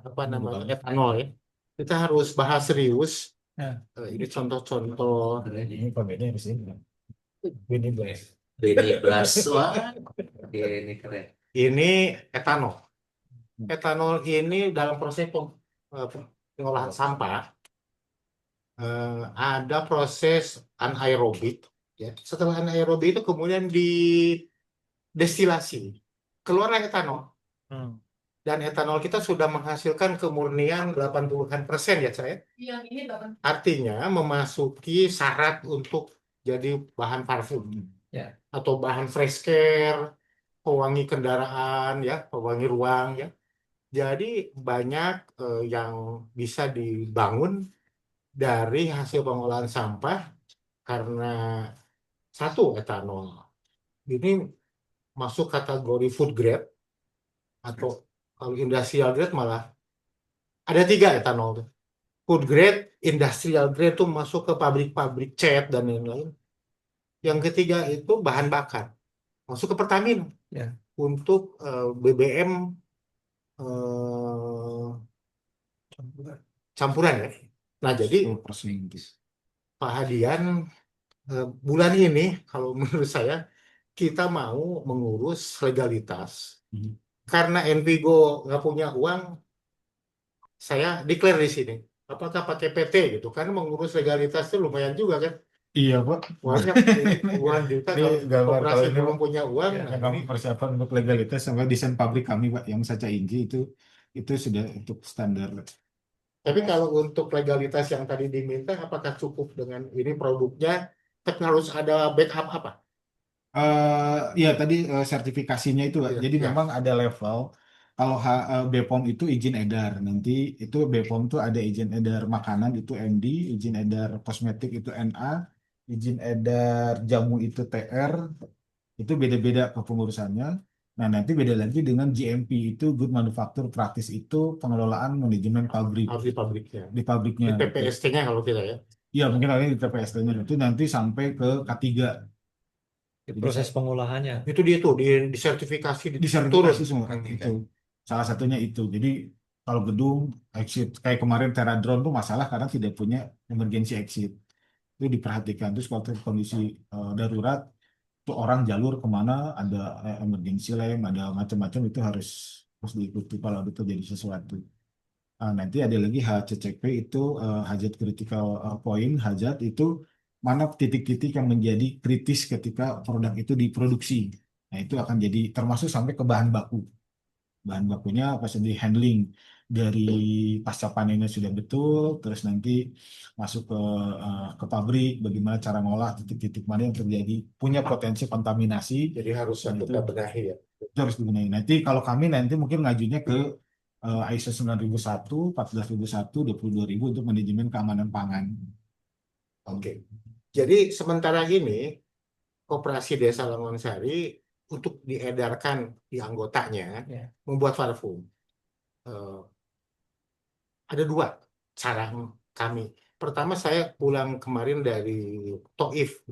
Apa namanya etanol ya. Kita harus bahas serius. Ya. Ini contoh-contoh. ini pembedanya di sini. Ini guys. Beni Blas. Wah, ini keren. Ini etanol. Etanol ini dalam proses pengolahan sampah ada proses anaerobik. Ya. Setelah anaerobik itu kemudian didestilasi, keluarlah etanol. Dan etanol kita sudah menghasilkan kemurnian 80% ya saya. Artinya memasuki syarat untuk jadi bahan parfum atau bahan fresh care, pewangi kendaraan ya, pewangi ruang ya. Jadi banyak yang bisa dibangun dari hasil pengolahan sampah karena satu etanol ini masuk kategori food grade atau kalau industrial grade malah ada 3 etanol tuh. Food grade, industrial grade tuh masuk ke pabrik-pabrik cat dan lain-lain. Yang ketiga itu bahan bakar masuk ke Pertamina untuk BBM campuran ya. Nah, jadi 10% gitu. Pak Hadian bulan ini kalau menurut saya kita mau mengurus legalitas. Hmm. Karena Envigo nggak punya uang, saya declare di sini. Apakah pakai PT gitu? Karena mengurus legalitas itu lumayan juga kan. Iya, Pak. Banyak puluhan juta Ini kalau gambar kalau koperasi ini, belum Pak, punya uang. ya, Nah, yang ini. kami persiapkan untuk legalitas sama desain pabrik kami, Pak, yang Saca Inji itu sudah untuk standar. Tapi kalau untuk legalitas yang tadi diminta, apakah cukup dengan ini produknya? Tapi harus ada backup apa? Ya tadi sertifikasinya itu, Pak. Iya, Jadi ya. memang ada level. Kalau BPOM itu izin edar, nanti itu BPOM itu ada izin edar makanan itu MD, izin edar kosmetik itu NA, izin edar jamu itu TR, itu beda-beda kepengurusannya. Nah, nanti beda lagi dengan GMP itu Good Manufacture Practice itu pengelolaan manajemen pabrik Harus di pabriknya. di pabriknya. Di Gitu. PPST-nya kalau kita ya. Iya, mungkin ada di TPST-nya itu nanti sampai ke K3. Di Jadi proses pengolahannya. Itu dia tuh di sertifikasi turun. disertifikasi semua itu salah satunya itu. Jadi kalau gedung exit kayak kemarin Teradron tuh masalah karena tidak punya emergency exit, itu diperhatikan. Terus kalau kondisi darurat tuh orang jalur kemana ada emergency lane, ada macam-macam, itu harus harus diikuti kalau ada terjadi sesuatu. Nanti ada lagi HCCP itu hajat critical point, hajat itu mana titik-titik yang menjadi kritis ketika produk itu diproduksi. Nah, itu akan jadi termasuk sampai ke bahan baku. Bahan bakunya pas di handling dari pasca panennya sudah betul, terus nanti masuk ke pabrik, bagaimana cara ngolah, titik-titik mana yang terjadi punya potensi kontaminasi. Jadi harus Nah, itu kita benahi ya. harus dibenahi. Nanti kalau kami nanti mungkin ngajunya ke ISO 9001, 14001, 22000 untuk manajemen keamanan pangan. Oke. Jadi sementara ini Koperasi Desa Langonsari untuk diedarkan di anggotanya Ya. membuat parfum. Eh, ada dua cara kami. Pertama, saya pulang kemarin dari Taif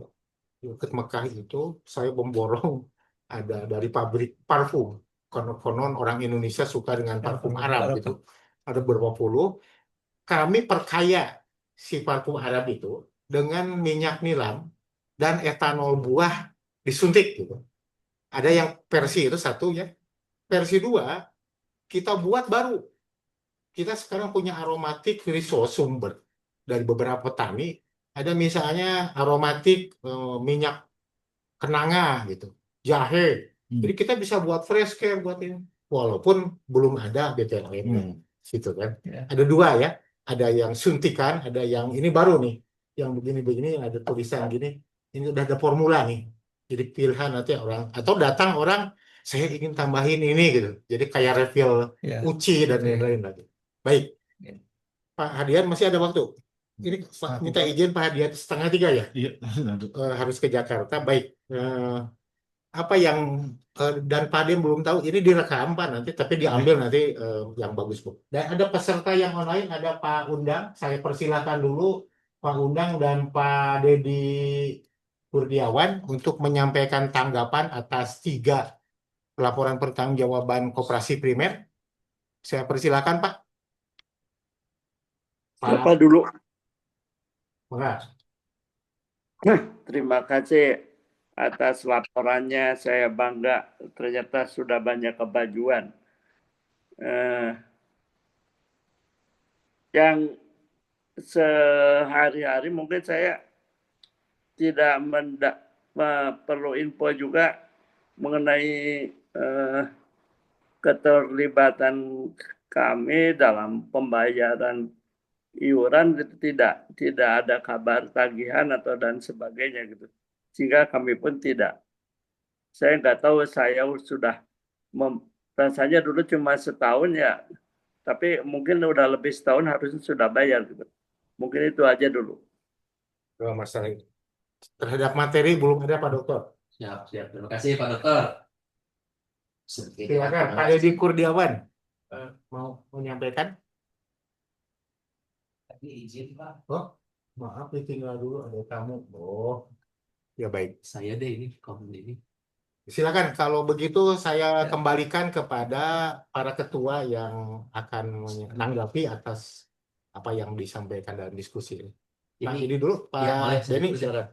ke Mekah itu, saya memborong ada dari pabrik parfum. Konon orang Indonesia suka dengan parfum Arab gitu. Ada beberapa puluh. Kami perkaya si parfum Arab itu dengan minyak nilam dan etanol buah disuntik gitu. Ada yang versi itu satu ya. Versi dua kita buat baru. Kita sekarang punya aromatik resource sumber dari beberapa petani. Ada misalnya aromatik minyak kenanga gitu, jahe. Jadi kita bisa buat fresh care buat ini. Walaupun belum ada BTLM gitu kan. Ya. Ada dua ya. Ada yang suntikan, ada yang ini baru nih. Yang begini-begini ada tulisan gini. Ini udah ada formula nih. Jadi pilihan nanti orang atau datang orang saya ingin tambahin ini gitu. Jadi kayak refill Ya. uci dan lain-lain lagi. Baik. Ya. Pak Hadian masih ada waktu. Ini Pak, minta izin Pak Hadian 2:30 ya? Iya, Harus ke Jakarta. Baik. Apa yang dan Pak Hadian belum tahu ini direkam Pak nanti, tapi diambil nanti yang bagus Bu. Dan ada peserta yang online, ada Pak Undang. Saya persilakan dulu Pak Undang dan Pak Dedi Kurniawan untuk menyampaikan tanggapan atas 3 laporan pertanggungjawaban koperasi primer. Saya persilakan Pak. Siapa dulu? Enggak. Terima kasih atas laporannya. Saya bangga ternyata sudah banyak kemajuan. Yang sehari-hari mungkin saya tidak perlu info juga mengenai keterlibatan kami dalam pembayaran iuran, itu tidak ada kabar tagihan atau dan sebagainya gitu, sehingga kami pun tidak. Saya nggak tahu, saya sudah rasanya dulu cuma setahun ya, tapi mungkin udah lebih setahun harusnya sudah bayar gitu. Mungkin itu aja dulu. Kalau masalah itu. Terhadap materi belum ada Pak Dokter. Siap. Terima kasih Pak Dokter. Silakan Pak Dedi Kurniawan mau menyampaikan. Tadi izin Pak. Oh, maaf tinggal dulu ada tamu. Oh, ya baik. Saya deh ini komen ini. Silakan kalau begitu saya kembalikan kepada para ketua yang akan menanggapi atas apa yang disampaikan dalam diskusi ini. Nah, Ini ini dulu ya boleh Pak saya Denny, dulu deh. silakan.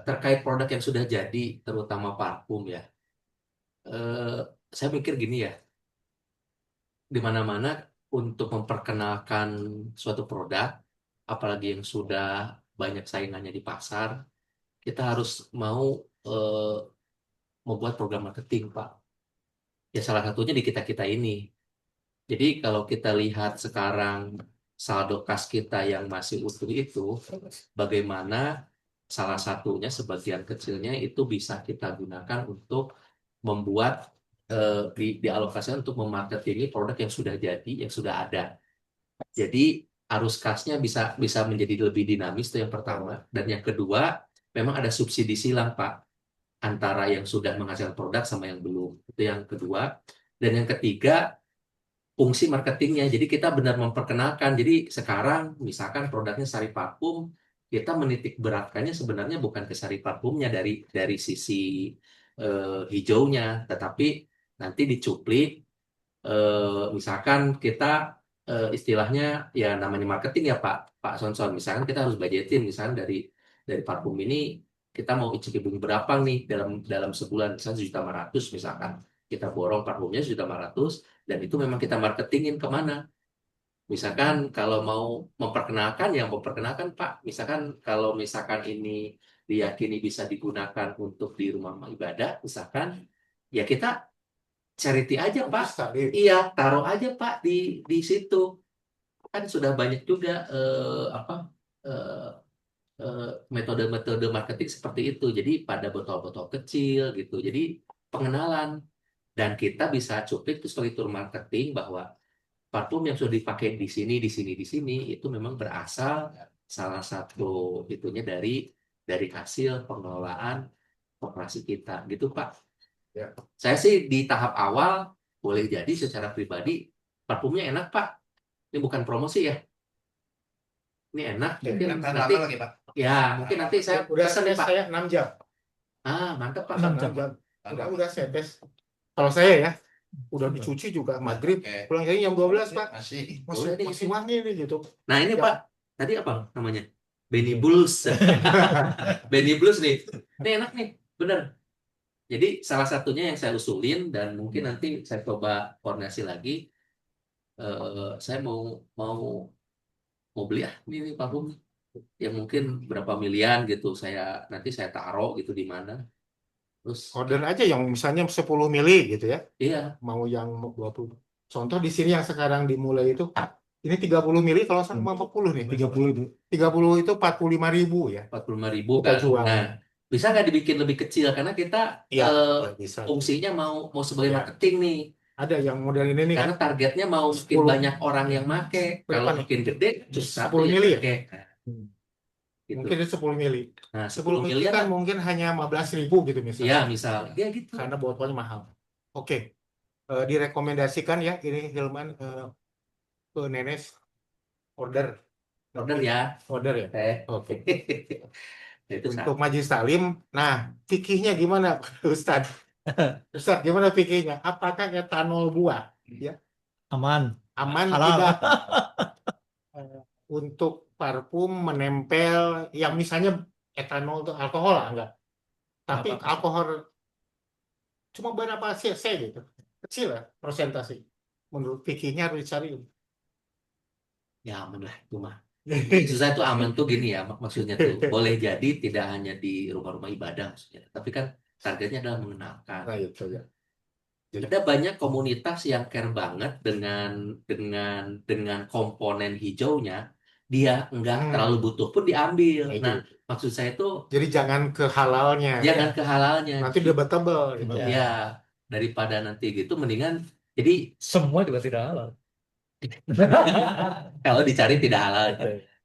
Terkait produk yang sudah jadi, terutama parfum ya. Eh, saya mikir gini ya, di mana-mana untuk memperkenalkan suatu produk, apalagi yang sudah banyak saingannya di pasar, kita harus mau eh, membuat program marketing, Pak. Ya salah satunya di kita-kita ini. Jadi kalau kita lihat sekarang saldo kas kita yang masih utuh itu, bagaimana salah satunya sebagian kecilnya itu bisa kita gunakan untuk membuat dialokasikan untuk memarketingi produk yang sudah jadi, yang sudah ada. Jadi arus kasnya bisa bisa menjadi lebih dinamis itu yang pertama. Dan yang kedua, memang ada subsidi silang, Pak, antara yang sudah menghasilkan produk sama yang belum. Itu yang kedua. Dan yang ketiga, fungsi marketingnya. Jadi kita benar memperkenalkan. Jadi sekarang misalkan produknya sari parfum, kita menitik beratkannya sebenarnya bukan ke sari parfumnya dari sisi hijaunya, tetapi nanti dicuplik. Misalkan kita istilahnya ya namanya marketing ya Pak Sonson. Misalkan kita harus budgetin, misalkan dari parfum ini kita mau icip berapa nih dalam dalam sebulan, misalkan 1.500.000 misalkan. Kita borong parfumnya 1.500.000 dan itu memang kita marketingin kemana? Misalkan kalau mau memperkenalkan, yang memperkenalkan Pak. Misalkan kalau misalkan ini diyakini bisa digunakan untuk di rumah ibadah, misalkan ya kita charity aja Pak. Bisa, Iya, taruh aja Pak di situ. Kan sudah banyak juga eh, metode-metode marketing seperti itu. Jadi pada botol-botol kecil gitu. Jadi pengenalan dan kita bisa cuplik itu sebagai tour marketing bahwa parfum yang sudah dipakai di sini, di sini, di sini itu memang berasal salah satu itunya dari hasil pengelolaan koperasi kita, gitu Pak. Ya. Saya sih di tahap awal boleh jadi secara pribadi parfumnya enak Pak. Ini bukan promosi ya. Ini enak. Mungkin Tahan nanti lama lagi, Pak. ya mungkin nanti saya Udah pesan nih Pak. saya 6 jam. Mantap Pak. 6 6 jam. jam. Udah saya tes. Kalau saya ya, udah dicuci juga maghrib. Oke. Pulang jadi jam 12, Pak. Masih. Boleh nih. Masih wangi nih gitu. Nah ini Ya. Pak, tadi apa namanya? Benny Blues. Benny Blues nih. Ini enak nih, bener. Jadi salah satunya yang saya usulin dan mungkin nanti saya coba koordinasi lagi. Saya mau beli ini parfum yang mungkin berapa milian gitu. Nanti saya taruh gitu di mana. Terus Order aja yang misalnya 10 mili gitu ya. iya, Mau yang 20. Contoh di sini yang sekarang dimulai itu, ini 30 mili kalau sama 40 nih. 30 itu. 30 itu 45.000 ya. 45.000 Kita kan. jual. Nah, bisa nggak dibikin lebih kecil karena kita Iya, bisa. fungsinya mau sebagai Ya. marketing nih. Ada yang model ini nih kan. Karena targetnya mau makin 10. banyak orang yang make. Berapa Kalau nih? makin gede, susah 10 yang mili ya? make. Nah, gitu. Mungkin itu 10 mili. Nah, 10 mili miliar kan kan? mungkin hanya 15.000 gitu misalnya. Ya, misal. Ya gitu. Karena botolnya mahal. Oke. Direkomendasikan ya ini Hilman ke Nenes order ya. ya. Oke. Itu Untuk Majelis Taklim, nah fikihnya gimana Ustadz? Ustadz gimana fikihnya? Apakah etanol buah ya Aman. aman Halal. tidak untuk parfum menempel yang misalnya etanol itu alkohol enggak? Tapi Apa? alkohol cuma berapa cc gitu, kecil ya persentase. Menurut fikihnya harus dicari. Ya aman lah itu mah. Susah itu aman tuh gini ya, maksudnya tuh boleh jadi tidak hanya di rumah-rumah ibadah maksudnya, tapi kan targetnya adalah mengenalkan. Nah, itu ya. Ada banyak komunitas yang care banget dengan komponen hijaunya, dia nggak terlalu butuh pun diambil. Nah, itu. Nah, maksud saya tuh Jadi jangan ke halalnya. jangan ke halalnya. Nanti debatable gitu. Ya, daripada nanti gitu mendingan jadi Semua juga tidak halal. kalau dicari tidak halal.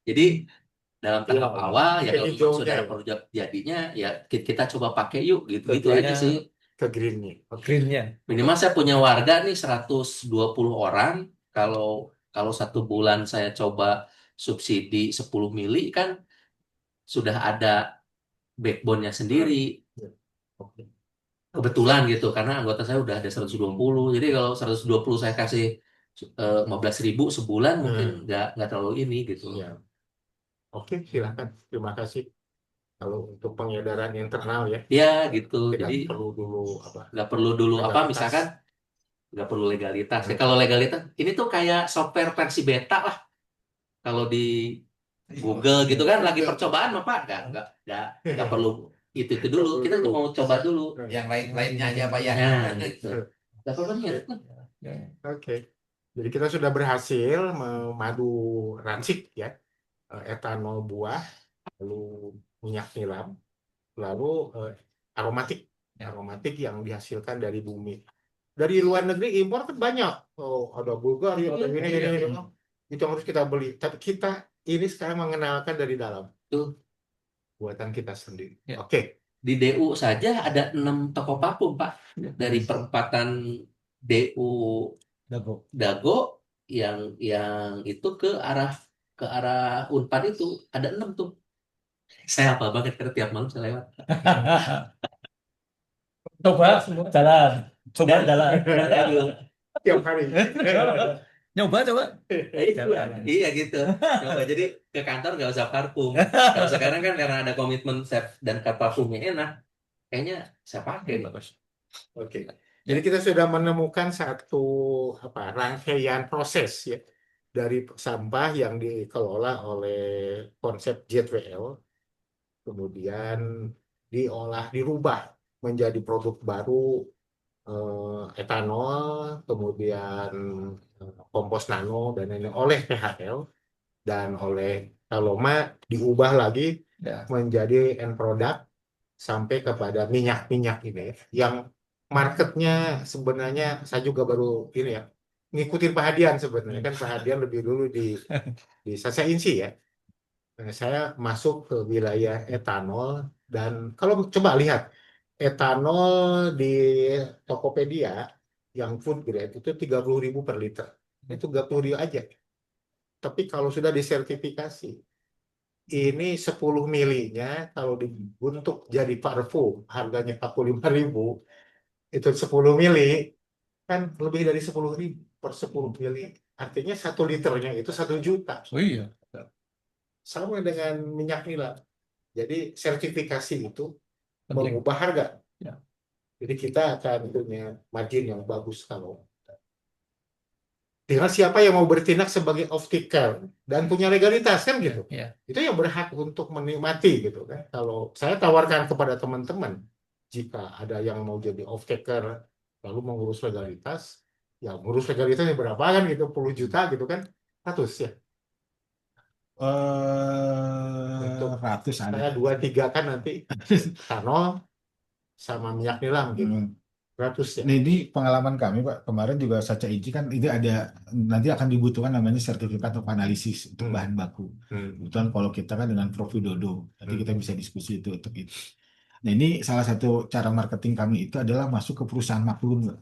Jadi dalam tahap Iya, awal ya kayak kalau hijaunya memang sudah ada ya. produk jadinya ya kita coba pakai yuk gitu Betul. aja sih. Ke greennya. Greennya. Minimal saya punya warga nih 120 orang. Kalau satu bulan saya coba subsidi 10 mili kan sudah ada backbone-nya sendiri. Oke. Kebetulan gitu karena anggota saya udah ada 120. Jadi kalau 120 saya kasih 15.000 sebulan mungkin Hmm. nggak terlalu ini gitu. Ya. Oke, silakan. Terima kasih. Kalau untuk pengedaran internal ya, Ya gitu. tidak Jadi perlu dulu apa nggak perlu dulu apa legalitas. misalkan nggak perlu legalitas. Ya, Hmm. kalau legalitas ini tuh kayak software versi beta lah. Kalau di Google gitu kan lagi percobaan mah Pak nggak perlu itu dulu. Kita tuh mau coba dulu. Yang lain-lainnya aja Pak ya. Nah, gitu. Nggak perlu niat. Oke. Jadi kita sudah berhasil memadu rancik ya, etanol buah, lalu minyak nilam, lalu aromatik, Ya. aromatik yang dihasilkan dari bumi. Dari luar negeri impor kan banyak. Oh, ada Bulgaria, ada ini, ini. Itu yang harus kita beli. Tapi kita ini sekarang mengenalkan dari dalam. Tuh. Buatan kita sendiri. Ya. Oke. Di DU saja ada 6 toko parfum Pak. Dari perempatan DU Dago yang itu ke arah Unpad itu ada 6 tuh. Saya hafal banget karena tiap malam saya lewat. Coba jalan. Coba jalan. Tiap hari. Coba. Iya gitu. Coba jadi ke kantor nggak usah parfum. Kalau sekarang kan karena ada komitmen chef dan parfumnya enak, kayaknya saya pakai nih. Oke. Jadi kita sudah menemukan satu rangkaian proses ya dari sampah yang dikelola oleh konsep JWL, kemudian dirubah menjadi produk baru, etanol, kemudian kompos nano dan lain-lain oleh PHL dan oleh Paloma diubah lagi menjadi end product sampai kepada minyak-minyak ini ya, yang marketnya sebenarnya saya juga baru ini ya ngikutin Pak Hadian sebenarnya kan Pak Hadian lebih dulu di Sasa Insi ya. Nah, saya masuk ke wilayah etanol dan kalau coba lihat etanol di Tokopedia yang food grade itu 30.000 per liter. Itu 30.000 aja. Tapi kalau sudah disertifikasi ini 10 milinya kalau untuk jadi parfum harganya 45.000 itu 10 mili kan lebih dari 10.000 per 10 mili artinya 1 liternya itu 1 juta Oh iya. sama dengan minyak nila jadi sertifikasi itu Penting. mengubah harga Ya. jadi kita akan punya margin yang bagus kalau tinggal siapa yang mau bertindak sebagai off taker dan punya legalitas kan gitu. Ya. Itu yang berhak untuk menikmati gitu kan. Kalau saya tawarkan kepada teman-teman jika ada yang mau jadi off taker lalu mengurus legalitas, ya ngurus legalitasnya berapa kan gitu 10 juta gitu kan. 100 ya. Untuk Ratus ada. saya 2-3 kan nanti etanol sama minyak nilam gitu. 100 ya. Nah, ini pengalaman kami Pak, kemarin juga Saca Iji kan itu ada nanti akan dibutuhkan namanya sertifikat of analisis untuk bahan baku. Kebetulan kalau kita kan dengan Prof Widodo, nanti kita bisa diskusi itu untuk itu. Nah ini salah satu cara marketing kami itu adalah masuk ke perusahaan Maklun Pak.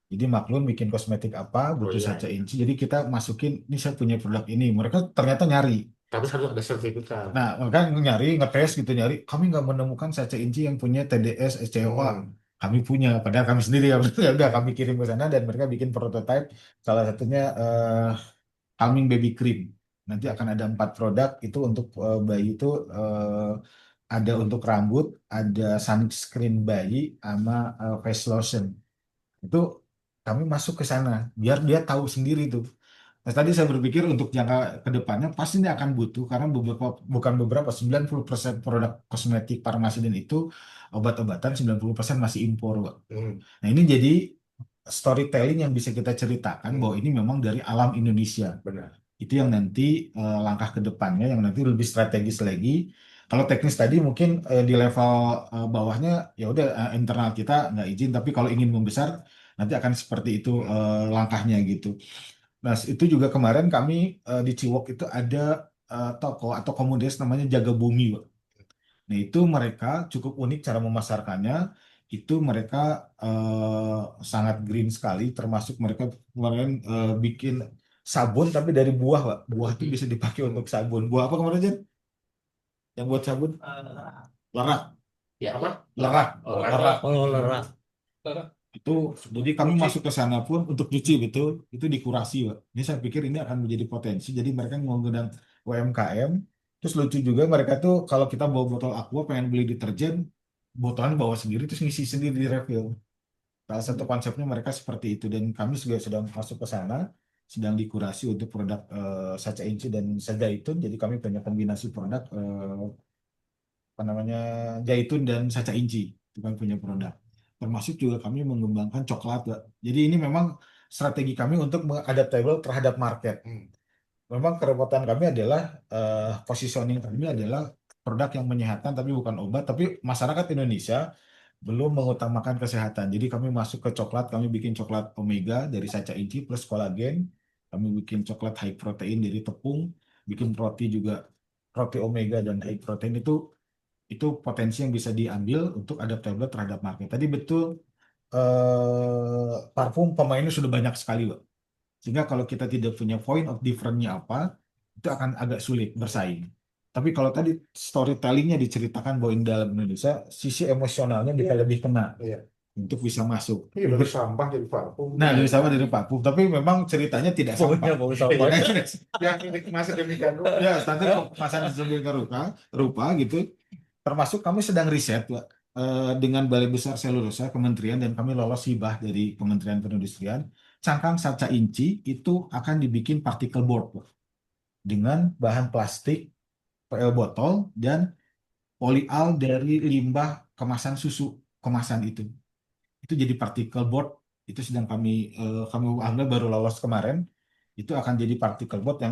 Jadi Maklun bikin kosmetik apa, butuh Saca Iji, jadi kita masukin, ini saya punya produk ini, mereka ternyata nyari. Tapi harus ada sertifikat. Nah, kan nyari, ngetes gitu nyari, kami nggak menemukan Saca Iji yang punya TDS, SCOA. Kami punya, padahal kami sendiri ya udah kami kirim ke sana dan mereka bikin prototype. Salah satunya Calming Baby Cream. Nanti akan ada 4 produk itu untuk bayi itu ada untuk rambut, ada sunscreen bayi, sama face lotion. Itu kami masuk ke sana biar dia tahu sendiri tuh. Nah, tadi saya berpikir untuk jangka ke depannya pasti ini akan butuh karena bukan beberapa 90% produk kosmetik farmasi dan itu obat-obatan 90% masih impor, Pak. Nah, ini jadi storytelling yang bisa kita ceritakan bahwa ini memang dari alam Indonesia. Benar. Itu yang nanti langkah ke depannya yang nanti lebih strategis lagi. Kalau teknis tadi mungkin di level bawahnya ya udah internal kita nggak izin, tapi kalau ingin membesar nanti akan seperti itu langkahnya gitu. Nah, itu juga kemarin kami di Ciwok itu ada toko atau komunitas namanya Jaga Bumi, Pak. Nah, itu mereka cukup unik cara memasarkannya. Itu mereka sangat green sekali, termasuk mereka kemarin bikin sabun tapi dari buah, Pak. Buah itu bisa dipakai untuk sabun. Buah apa kemarin, Jen? Yang buat sabun? Lerak. Ya. Apa? Lerak. Oh, Lerak. Oh, lerak. Itu jadi kami masuk ke sana pun untuk cuci betul itu dikurasi, Pak. Ini saya pikir ini akan menjadi potensi. Jadi mereka mengundang UMKM. Terus lucu juga mereka tuh kalau kita bawa botol aqua pengen beli deterjen, botolnya bawa sendiri terus ngisi sendiri di refill. Salah satu konsepnya mereka seperti itu dan kami juga sedang masuk ke sana, sedang dikurasi untuk produk Sacha Inci dan Zaitun. Jadi kami punya kombinasi produk apa namanya Zaitun dan Sacha Inci. Itu kami punya produk. Termasuk juga kami mengembangkan coklat, Pak. Jadi ini memang strategi kami untuk adaptable terhadap market. Memang kerepotan kami adalah positioning kami adalah produk yang menyehatkan tapi bukan obat. Tapi masyarakat Indonesia belum mengutamakan kesehatan. Jadi kami masuk ke coklat, kami bikin coklat omega dari Sacha Inci plus kolagen. Kami bikin coklat high protein dari tepung, bikin roti juga roti omega dan high protein itu potensi yang bisa diambil untuk adaptable terhadap market. Tadi betul parfum pemainnya sudah banyak sekali, Pak. Sehingga kalau kita tidak punya point of difference-nya apa, itu akan agak sulit bersaing. Tapi kalau tadi storytelling-nya diceritakan bahwa di dalam Indonesia, sisi emosionalnya bisa lebih kena untuk bisa masuk. Iya, dari sampah jadi parfum. Nah, lebih sama dari parfum, tapi memang ceritanya tidak Baunya sampah. bau sampah. Yang masuk demikian rupa. Ya, standar kemasan sedemikian rupa gitu. Termasuk kami sedang riset, Pak, dengan Balai Besar Selulosa Kementerian dan kami lolos hibah dari Kementerian Perindustrian. Cangkang Sacha Inci itu akan dibikin particle board, Pak, dengan bahan plastik, PL botol dan polial dari limbah kemasan susu kemasan itu. Itu jadi particle board. Itu sedang kami anggap baru lolos kemarin. Itu akan jadi particle board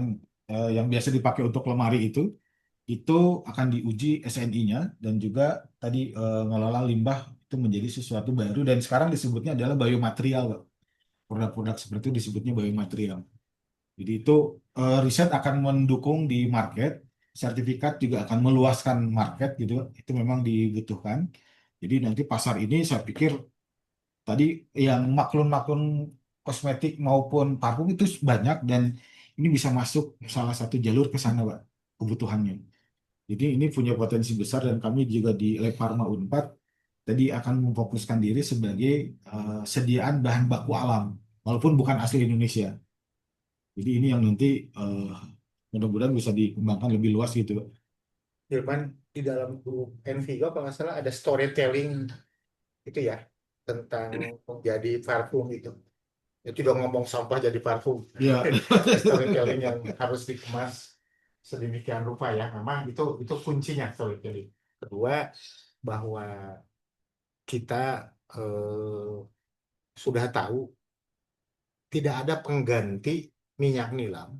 yang biasa dipakai untuk lemari itu akan diuji SNI-nya dan juga tadi ngelola limbah itu menjadi sesuatu baru dan sekarang disebutnya adalah biomaterial, Pak. Produk-produk seperti itu disebutnya biomaterial. Jadi itu riset akan mendukung di market, sertifikat juga akan meluaskan market gitu. Itu memang dibutuhkan. Jadi nanti pasar ini saya pikir tadi yang maklun-maklun kosmetik maupun parfum itu banyak dan ini bisa masuk salah satu jalur ke sana, Pak, kebutuhannya. Jadi ini punya potensi besar dan kami juga di Lab Pharma Unpad tadi akan memfokuskan diri sebagai sediaan bahan baku alam, walaupun bukan asli Indonesia. Jadi ini yang nanti mudah-mudahan bisa dikembangkan lebih luas gitu, Pak. Firman, di dalam grup Envigo kalau nggak salah ada storytelling itu ya tentang menjadi parfum itu. Ya tidak ngomong sampah jadi parfum. Iya. Storytelling yang harus dikemas sedemikian rupa ya. Memang itu kuncinya storytelling. Kedua, bahwa kita sudah tahu tidak ada pengganti minyak nilam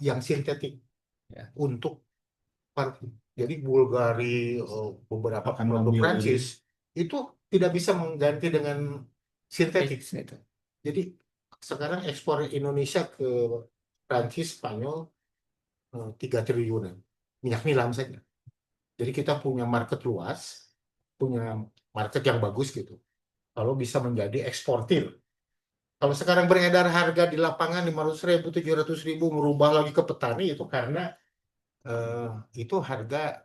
yang sintetik untuk parfum. Jadi Bulgari, beberapa Akan produk ngambil Prancis itu tidak bisa mengganti dengan sintetik. Jadi sekarang ekspor Indonesia ke Prancis, Spanyol 3 triliunan minyak nilam saja. Jadi kita punya market luas, punya market yang bagus gitu. Kalau bisa menjadi eksportir. Kalau sekarang beredar harga di lapangan 500.000, 700.000 merubah lagi ke petani itu karena itu harga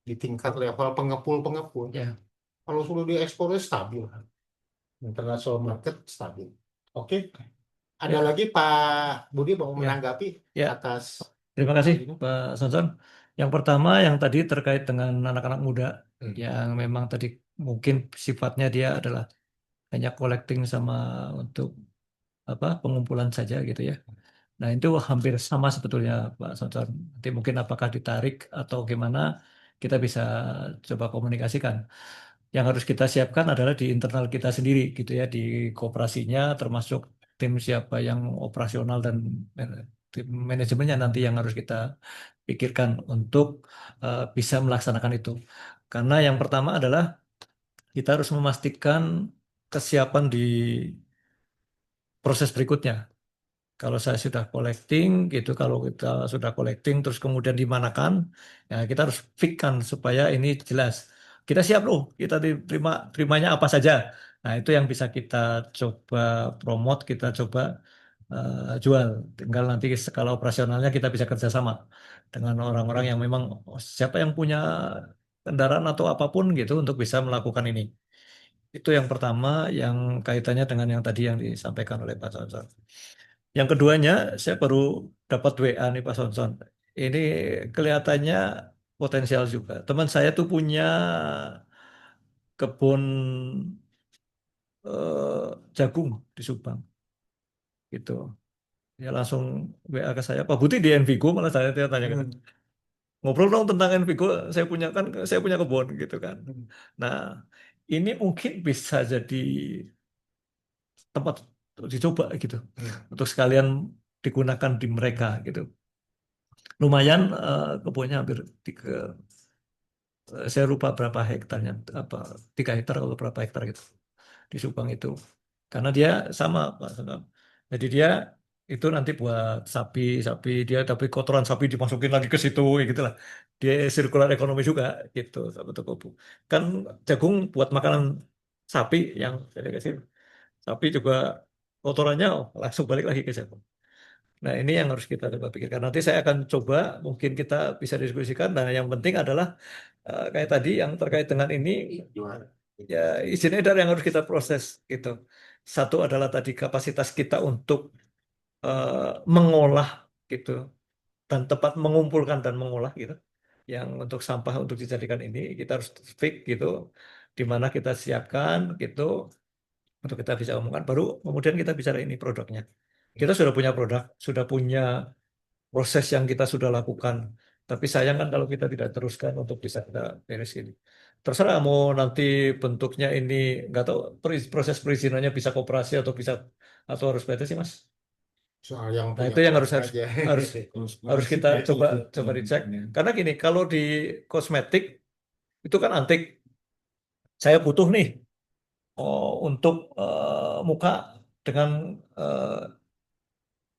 di tingkat level pengepul. Ya. Kalau sudah diekspornya stabil, international market stabil. Oke. Ada lagi Pak Budi mau menanggapi atas. Terima kasih Pak Sonson. Yang pertama yang tadi terkait dengan anak-anak muda yang memang tadi mungkin sifatnya dia adalah hanya collecting sama untuk pengumpulan saja gitu ya. Nah itu hampir sama sebetulnya Pak Sonson. Nanti mungkin apakah ditarik atau gimana kita bisa coba komunikasikan. Yang harus kita siapkan adalah di internal kita sendiri gitu ya, di koperasinya termasuk tim siapa yang operasional dan tim manajemennya nanti yang harus kita pikirkan untuk bisa melaksanakan itu. Karena yang pertama adalah kita harus memastikan kesiapan di proses berikutnya. Kalau saya sudah collecting gitu, kalau kita sudah collecting terus kemudian dimanakan, ya kita harus fixkan supaya ini jelas. Kita siap loh, kita terimanya apa saja. Nah itu yang bisa kita coba promote, kita coba jual. Tinggal nanti skala operasionalnya kita bisa kerjasama dengan orang-orang yang memang siapa yang punya kendaraan atau apapun gitu untuk bisa melakukan ini. Itu yang pertama yang kaitannya dengan yang tadi yang disampaikan oleh Pak Sonson. Yang keduanya, saya baru dapat WA nih Pak Sonson. Ini kelihatannya potensial juga. Teman saya tuh punya kebun jagung di Subang gitu. Ya langsung WA ke saya, Pak Buti di Envigo, malah saya tanya ke ngobrol dong tentang Envigo, saya punya kebun gitu kan. Nah, ini mungkin bisa jadi tempat untuk dicoba gitu. Untuk sekalian digunakan di mereka gitu. Lumayan kebunnya hampir saya lupa berapa hektarnya, apa 3 hektar atau berapa hektar gitu di Subang itu. Karena dia sama Pak Sonam. Jadi dia itu nanti buat sapi dia tapi kotoran sapi dimasukin lagi ke situ ya gitu lah. Dia sirkular ekonomi juga gitu sama Tokobu. Kan jagung buat makanan sapi yang saya kasih sapi juga kotorannya langsung balik lagi ke jagung. Nah, ini yang harus kita coba pikirkan. Nanti saya akan coba, mungkin kita bisa diskusikan. Nah, yang penting adalah kayak tadi yang terkait dengan ini, ya izin edar yang harus kita proses gitu. Satu adalah tadi kapasitas kita untuk mengolah gitu dan tepat mengumpulkan dan mengolah gitu. Yang untuk sampah untuk dijadikan ini kita harus fix gitu, di mana kita siapkan gitu untuk kita bisa omongkan. Baru kemudian kita bicara ini produknya. Kita sudah punya produk, sudah punya proses yang kita sudah lakukan. Tapi sayang kan kalau kita tidak teruskan untuk bisa kita beresin. Terserah mau nanti bentuknya ini, nggak tahu proses perizinannya bisa koperasi atau harus PT sih Mas. Soal yang Nah punya itu yang harus produk harus aja. harus harus kita coba dicek. Karena gini, kalau di kosmetik itu kan antik. Saya butuh nih untuk muka dengan eh,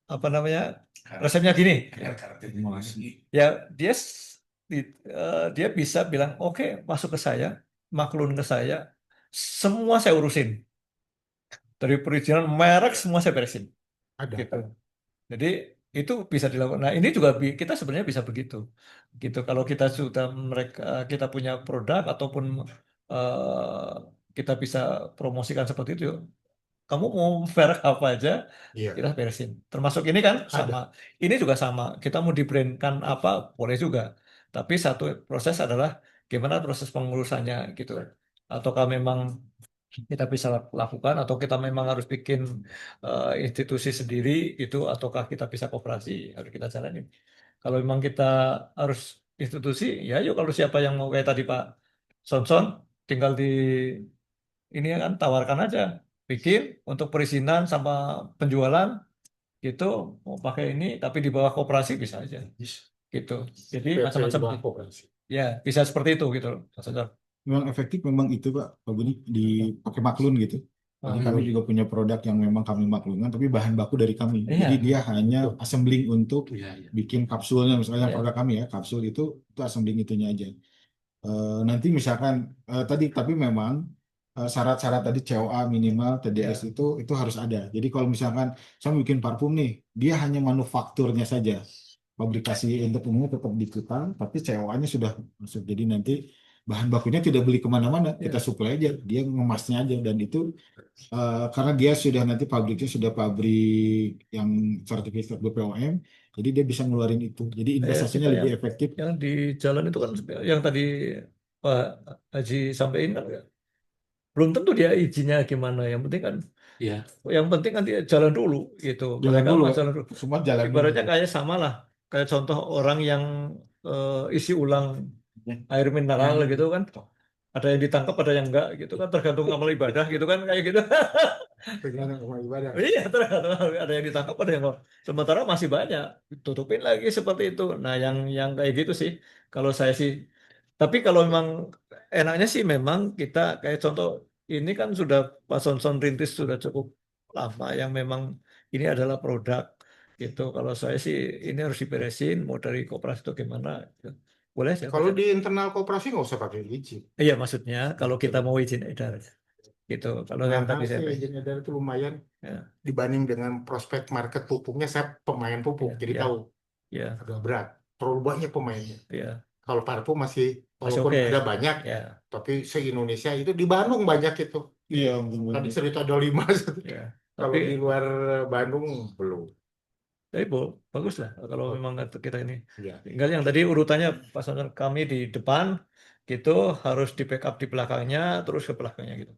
apa namanya resepnya gini. Ya dia dia bisa bilang oke masuk ke saya, maklun ke saya, semua saya urusin dari perizinan merek semua saya beresin Ada. gitu. Jadi itu bisa dilakukan. Nah ini juga kita sebenarnya bisa begitu, gitu. Kalau kita sudah kita punya produk ataupun eh, kita bisa promosikan seperti itu. Kamu mau merek apa aja, Iya, kita beresin. Termasuk ini kan sama. ada. Ini juga sama. Kita mau di-brandkan apa, boleh juga. Tapi satu proses adalah gimana proses pengurusannya gitu. Ataukah memang kita bisa lakukan, atau kita memang harus bikin institusi sendiri gitu, ataukah kita bisa koperasi, harus kita jalanin. Kalau memang kita harus institusi, ya yuk kalau siapa yang mau kayak tadi Pak Sonson, tinggal di ini kan tawarkan aja bikin untuk perizinan sama penjualan gitu mau pakai ini tapi di bawah koperasi bisa aja gitu jadi PP macam-macam di bawah koperasi. ya bisa seperti itu gitu loh Mas Anjar. Memang efektif memang itu Pak Buni dipakai maklun gitu. Jadi kami juga punya produk yang memang kami maklunkan tapi bahan baku dari kami. Iya. Jadi dia hanya assembling untuk Iya, iya. bikin kapsulnya misalnya Iya. produk kami ya, kapsul itu assembling itunya aja. Nanti misalkan tadi tapi memang syarat-syarat tadi COA minimal TDS Iya. itu harus ada. Jadi kalau misalkan saya bikin parfum nih, dia hanya manufakturnya saja. Pabrikasi untuk umumnya tetap di kita, tapi COA-nya sudah masuk. Jadi nanti bahan bakunya tidak beli kemana-mana, kita supply aja, dia ngemasnya aja. Dan itu karena dia sudah nanti pabriknya sudah pabrik yang sertifikat BPOM, jadi dia bisa ngeluarin itu. Jadi investasinya kita lebih efektif. yang di jalan itu kan yang tadi Pak Haji sampaikan kan belum tentu dia izinnya gimana yang penting kan Iya. yang penting kan dia jalan dulu gitu Jalan mereka dulu, jalan dulu semua jalan dulu. ibaratnya kayak sama lah kayak contoh orang yang isi ulang air mineral gitu kan ada yang ditangkap ada yang enggak gitu kan tergantung amal ibadah gitu kan kayak gitu Tergantung sama ibadah. iya tergantung ada yang ditangkap ada yang enggak sementara masih banyak tutupin lagi seperti itu nah yang kayak gitu sih kalau saya sih tapi kalau memang enaknya sih memang kita kayak contoh ini kan sudah Pak Sonson rintis sudah cukup lama yang memang ini adalah produk gitu kalau saya sih ini harus diberesin mau dari koperasi atau gimana gitu. Boleh saya Kalau di internal koperasi nggak usah pakai izin. iya maksudnya kalau kita mau izin edar gitu kalau yang Nah, tadi saya sih izin edar itu lumayan ya, dibanding dengan prospek market pupuknya. Saya pemain pupuk, ya, jadi ya, tahu ya, agak berat. Terlalu banyak pemainnya. ya, Kalau parfum masih, masih walaupun oke ada banyak, ya tapi se-Indonesia itu di Bandung banyak itu. Iya, Tadi cerita ada 5. Ya. Kalau Tapi di luar Bandung belum. bagus lah kalau Oh, memang kita ini. iya. Tinggal yang tadi urutannya pasangan kami di depan gitu harus di backup di belakangnya terus ke belakangnya gitu.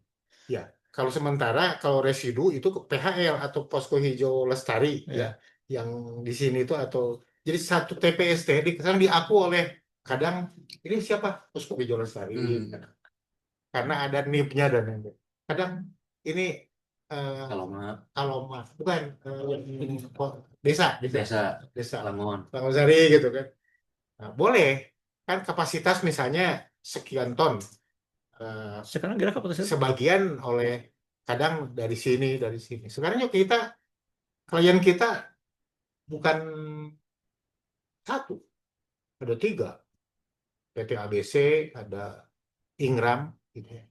Ya, kalau sementara kalau residu itu ke PHL atau Posko Hijau Lestari ya, Ya. yang di sini itu atau jadi satu TPST sekarang diaku oleh kadang ini siapa Posko Hijau Lestari karena ada NIP-nya dan lain-lain. Kadang ini Kalau mah kalau bukan yang desa desa desa Langon. Langosari gitu kan. Nah, boleh kan kapasitas misalnya sekian ton. Sekarang kira kapasitas Sebagian oleh kadang dari sini dari sini. Sekarang yuk kita klien kita bukan satu, ada 3. PT ABC, ada Ingram, gitu ya,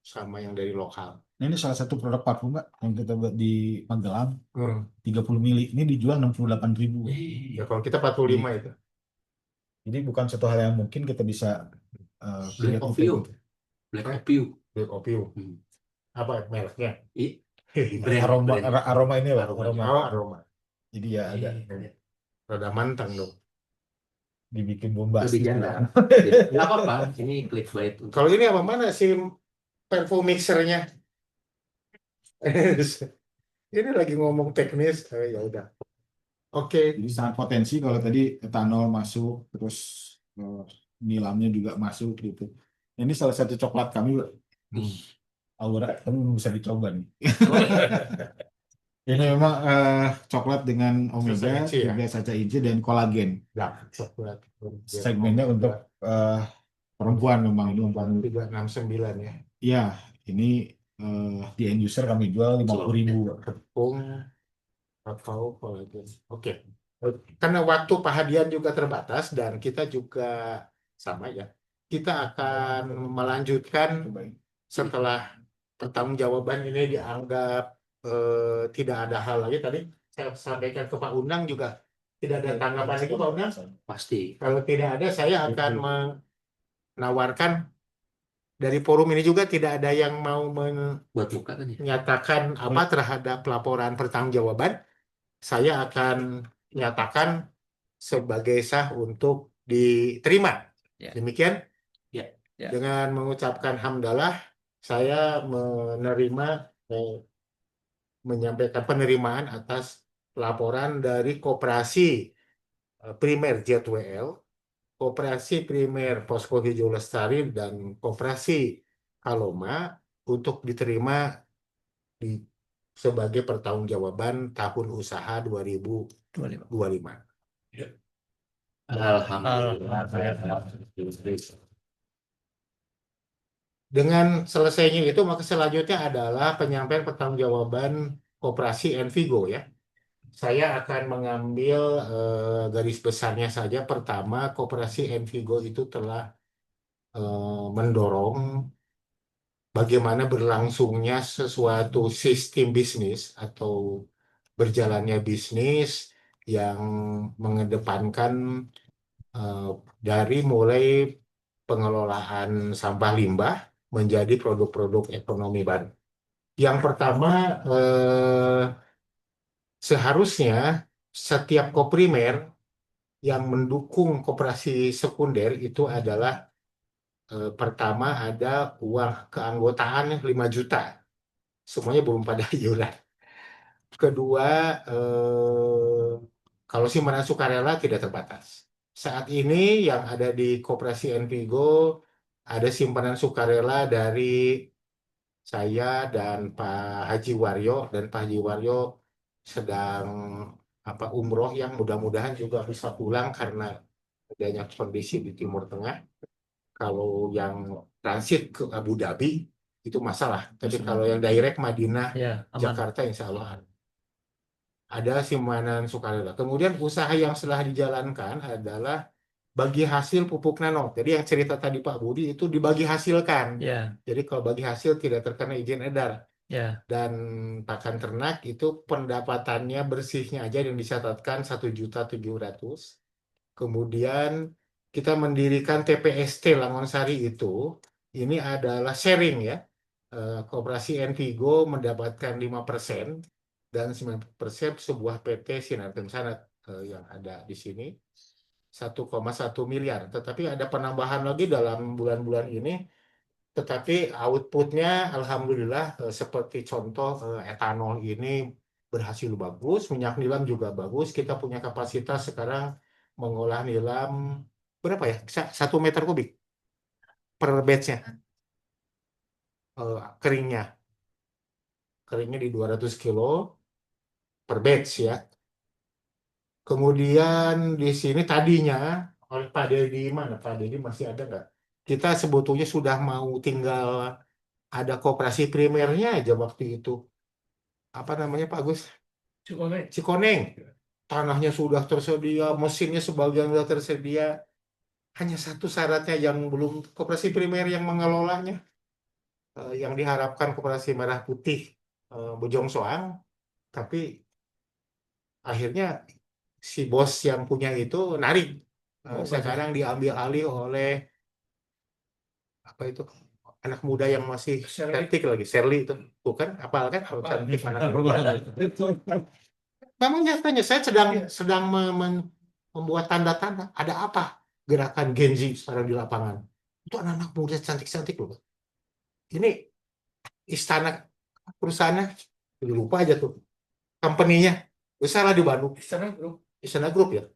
sama yang dari lokal. Nah, ini salah satu produk parfum Mbak yang kita buat di Magelang, Hmm. 30 mili. Ini dijual 68.000. Ya kalau kita 45 itu. Jadi bukan suatu hal yang mungkin kita bisa Black create Opium. gitu. Black Opium. Black Opium. Hmm. Apa mereknya? Brand, Aroma brand. aroma ini Pak, Aroma. aroma. Oh, aroma. Jadi ya agak Rada mantang dong. dibikin Lebih bombastis. janda. Nggak apa-apa. Ini clickbait. Kalau ini apa mana sih parfum mixernya? Ini lagi ngomong teknis, ya udah. Oke. Jadi sangat potensi kalau tadi etanol masuk, terus nilamnya juga masuk gitu. Ini salah satu coklat kami, Pak. Aura, tapi belum bisa dicoba nih. Ini memang coklat dengan omega, Sacha Inci ya? juga sacha inci dan kolagen. Nah, coklat. Segmennya untuk perempuan memang ini umpan. 369 ya. Ya, ini di end user kami jual 50.000. Tepung, kakao, kolagen. Oke. Karena waktu Pak Hadian juga terbatas dan kita juga sama ya. Kita akan melanjutkan setelah pertanggungjawaban ini dianggap tidak ada hal lagi. Tadi saya sampaikan ke Pak Unang juga tidak ada tanggapan lagi Pak Unang. Pasti. Kalau tidak ada saya akan menawarkan dari forum ini juga tidak ada yang mau Buat buka kan ya. menyatakan apa terhadap laporan pertanggungjawaban. Saya akan nyatakan sebagai sah untuk diterima. Ya. Demikian. Ya. Ya. Dengan mengucapkan hamdalah, saya menyampaikan penerimaan atas laporan dari Koperasi Primer JTWL, Koperasi Primer Posko Hijau Lestari, dan Koperasi Kaloma untuk diterima sebagai pertanggungjawaban tahun usaha 2025. Alhamdulillah. Dengan selesainya itu, maka selanjutnya adalah penyampaian pertanggungjawaban Koperasi Envigo ya. Saya akan mengambil garis besarnya saja. Pertama, Koperasi Envigo itu telah mendorong bagaimana berlangsungnya sesuatu sistem bisnis atau berjalannya bisnis yang mengedepankan dari mulai pengelolaan sampah limbah menjadi produk-produk ekonomi baru. Yang pertama, seharusnya setiap koprimer yang mendukung koperasi sekunder itu adalah pertama ada uang keanggotaan 5 juta. Semuanya belum pada iuran. Kedua, kalau simpanan sukarela tidak terbatas. Saat ini yang ada di Koperasi Envigo ada simpanan sukarela dari saya dan Pak Haji Waryo, dan Pak Haji Waryo sedang umroh yang mudah-mudahan juga bisa pulang karena adanya kondisi di Timur Tengah. Kalau yang transit ke Abu Dhabi itu masalah. Tapi kalau yang direct Madinah, Ya, aman. Jakarta insya Allah ada simpanan sukarela. Kemudian usaha yang setelah dijalankan adalah bagi hasil pupuk nano. Jadi yang cerita tadi Pak Budi itu dibagi hasilkan. Ya, Jadi kalau bagi hasil tidak terkena izin edar. ya. Dan pakan ternak itu pendapatannya bersihnya aja yang dicatatkan 1.700.000. Kemudian kita mendirikan TPST Langonsari itu, ini adalah sharing ya, Koperasi Envigo mendapatkan 5% dan 9% sebuah PT Sinar Kencana yang ada di sini 1,1 miliar. Tetapi ada penambahan lagi dalam bulan-bulan ini, tetapi outputnya alhamdulillah seperti contoh etanol ini berhasil bagus, minyak nilam juga bagus. Kita punya kapasitas sekarang mengolah nilam berapa ya? 1 meter kubik per batch-nya keringnya. Keringnya di 200 kilo per batch ya. Kemudian di sini tadinya oleh Pak Dedi mana? Pak Dedi masih ada nggak? Kita sebetulnya sudah mau tinggal ada koperasi primernya aja waktu itu. Apa namanya Pak Agus? Cikoneng. Tanahnya sudah tersedia, mesinnya sebagian sudah tersedia. Hanya satu syaratnya yang belum koperasi primer yang mengelolanya. Yang diharapkan koperasi merah putih Bojong Soang. Tapi akhirnya si bos yang punya itu narik. Sekarang diambil alih oleh apa itu anak muda yang masih cantik lagi, Sherly itu bukan apal kan cantik anak muda. Memang nyatanya saya sedang membuat tanda-tanda ada apa gerakan Gen Z sekarang di lapangan. Itu anak-anak muda cantik-cantik loh. Ini istana perusahaannya lupa aja tuh company-nya besar lah di Bandung. Istana Group ya.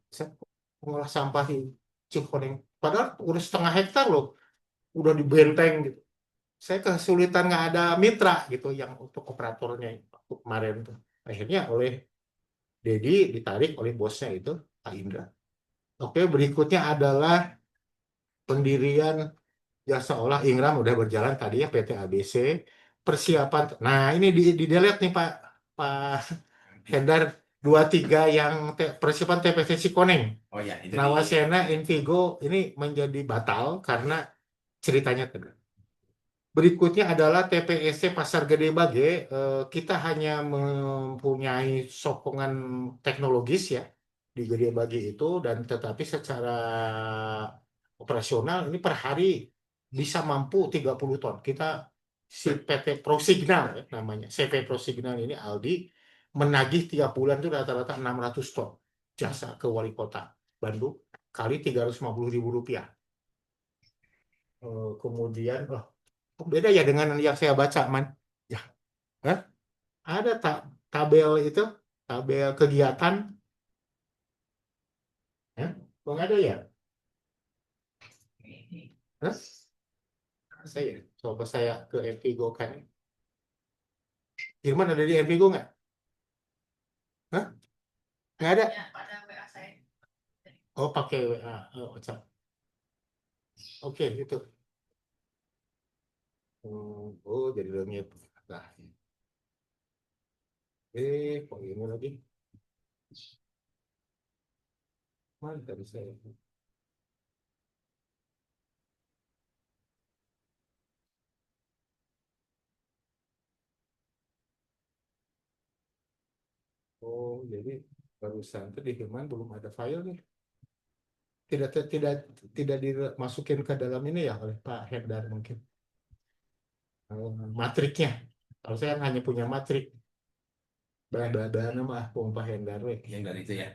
Mengolah sampah di Cikoneng. Padahal udah 0,5 hektar loh. Udah di benteng gitu. Saya kesulitan nggak ada mitra gitu yang untuk operatornya waktu kemarin tuh. Akhirnya oleh Dedi ditarik oleh bosnya itu Pak Indra. Oke, berikutnya adalah pendirian jasa olah Ingram udah berjalan tadi ya PT ABC. Persiapan. Nah, ini di delete nih Pak Hendar 23 yang persiapan TPC Cikoneng. Oh ya, itu Nawasena Envigo ini menjadi batal karena ceritanya tadi. Berikutnya adalah TPSC Pasar Gede Bage. Kita hanya mempunyai sokongan teknologis ya di Gede Bage itu, dan tetapi secara operasional ini per hari bisa mampu 30 ton. Kita si PT Prosignal ya, namanya CV Prosignal ini Aldi menagih tiap bulan itu rata-rata 600 ton jasa ke wali kota Bandung kali 350.000 rupiah. Kemudian beda ya dengan yang saya baca man ya. Ada tabel itu tabel kegiatan ya? Bang ada ya? Saya coba saya ke Envigo kan. Firman ada di Envigo nggak? Nggak ada. Oh pakai WA. Oke itu. Oh jadi rumit. Nah. Kok ini lagi? Mana tadi saya? Oh jadi barusan itu di Firman belum ada file nih. Tidak dimasukin ke dalam ini ya oleh Pak Hendar mungkin. Matriknya. Kalau saya hanya punya matrik. Bahan nama pompa Hendar yang dari itu ya.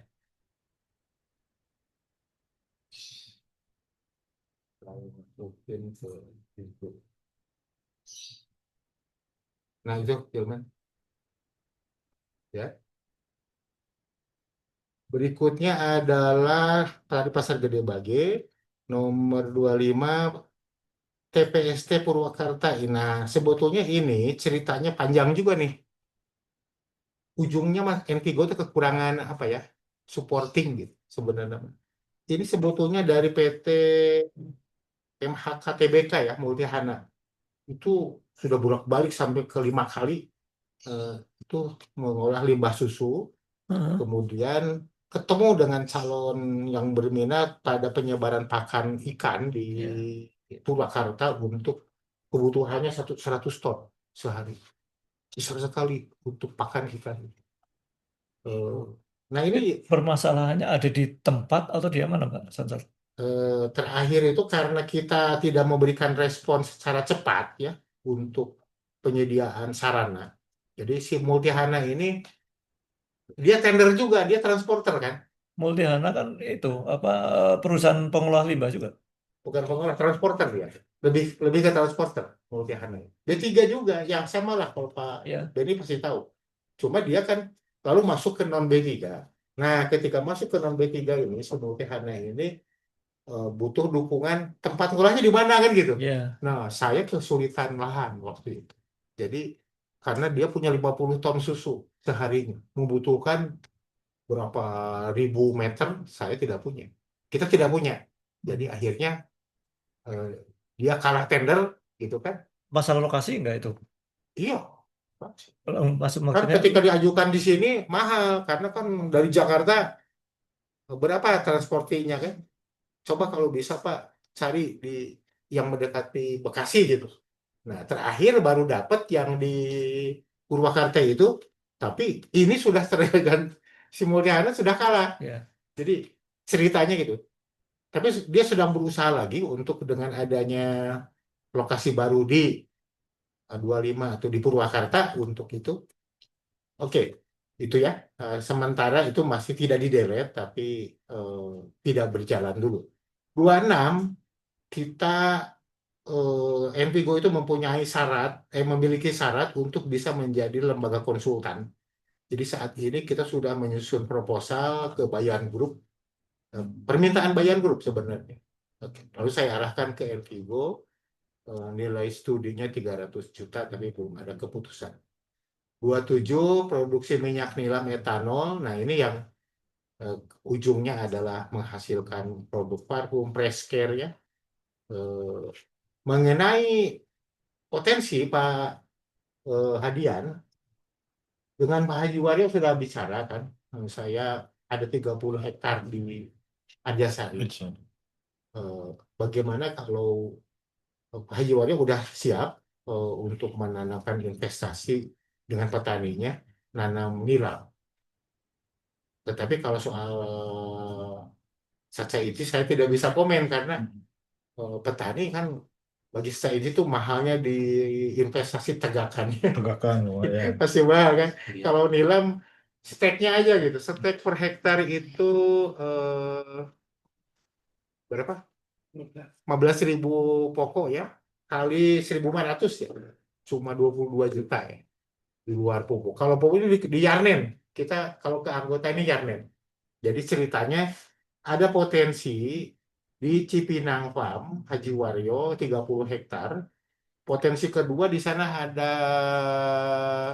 Masukin ke itu. Nah itu Hilman. Ya. Berikutnya adalah tadi Pasar Gede Bage. Nomor 25 TPST Purwakarta. Nah, sebetulnya ini ceritanya panjang juga nih. Ujungnya Mas Envigo itu kekurangan apa ya? Supporting gitu sebenarnya. Ini sebetulnya dari PT MHKTBK ya, Multihana. Itu sudah bolak-balik sampai ke 5 kali itu mengolah limbah susu. Kemudian ketemu dengan calon yang berminat pada penyebaran pakan ikan di Purwakarta untuk kebutuhannya 100 ton sehari. Besar sekali untuk pakan ikan. Nah ini Permasalahannya ada di tempat atau di mana, Pak Sansar? terakhir itu karena kita tidak memberikan respon secara cepat ya untuk penyediaan sarana. Jadi si Multihana ini dia tender juga, dia transporter kan, Multihana kan itu apa perusahaan pengolah limbah juga. bukan pengolah, transporter dia. Lebih lebih ke transporter Multihana. Dia tiga juga, yang sama lah kalau Pak Ya, Benny pasti tahu. Cuma dia kan lalu masuk ke non B3. Nah, ketika masuk ke non B3 ini, si Multihana ini butuh dukungan tempat ngolahnya di mana kan gitu. ya, Nah, saya kesulitan lahan waktu itu. Jadi karena dia punya 50 ton susu seharinya, membutuhkan berapa ribu meter, saya tidak punya. Kita tidak punya. Jadi akhirnya eh, dia kalah tender gitu kan. masalah lokasi enggak itu? Iya. Kalau masuk Kan maksudnya, ketika diajukan di sini mahal karena kan dari Jakarta berapa transportasinya kan? Coba kalau bisa Pak cari di yang mendekati Bekasi gitu. Nah, terakhir baru dapat yang di Purwakarta itu, tapi ini sudah tergantung si Mulyana sudah kalah. ya, Jadi ceritanya gitu. Tapi dia sedang berusaha lagi untuk dengan adanya lokasi baru di 25 atau di Purwakarta untuk itu. Oke, itu ya. Sementara itu masih tidak di-delete, tapi eh, tidak berjalan dulu. 26 kita Envigo itu memiliki syarat untuk bisa menjadi lembaga konsultan. Jadi saat ini kita sudah menyusun proposal ke Bayan Group, permintaan Bayan Group sebenarnya. Oke. Lalu saya arahkan ke Envigo, nilai studinya 300 juta, tapi belum ada keputusan. 27 produksi minyak nilam etanol. Nah ini yang ujungnya adalah menghasilkan produk parfum, press care ya. Mengenai potensi Pak Hadian, dengan Pak Haji Wario sudah bicara kan, saya ada 30 hektar di Anjasari. Eh, Bagaimana kalau Pak Haji Wario udah siap untuk menanamkan investasi dengan petaninya, nanam nilam. Tetapi kalau soal Saca itu saya tidak bisa komen karena petani kan bagi saya itu mahalnya di investasi tegakannya. Tegakan lumayan. Pasti mahal kan. Iya. Kalau nilam steknya aja gitu. Stek per hektar itu eh, berapa? 15.000 pokok ya. Kali 1.500 ya. Cuma 22 juta ya. Di luar pupuk. Kalau pupuk ini di Yarnen. Kita kalau ke anggota ini Yarnen. Jadi ceritanya ada potensi di Cipinang Farm, Haji Wario, 30 hektar. Potensi kedua di sana ada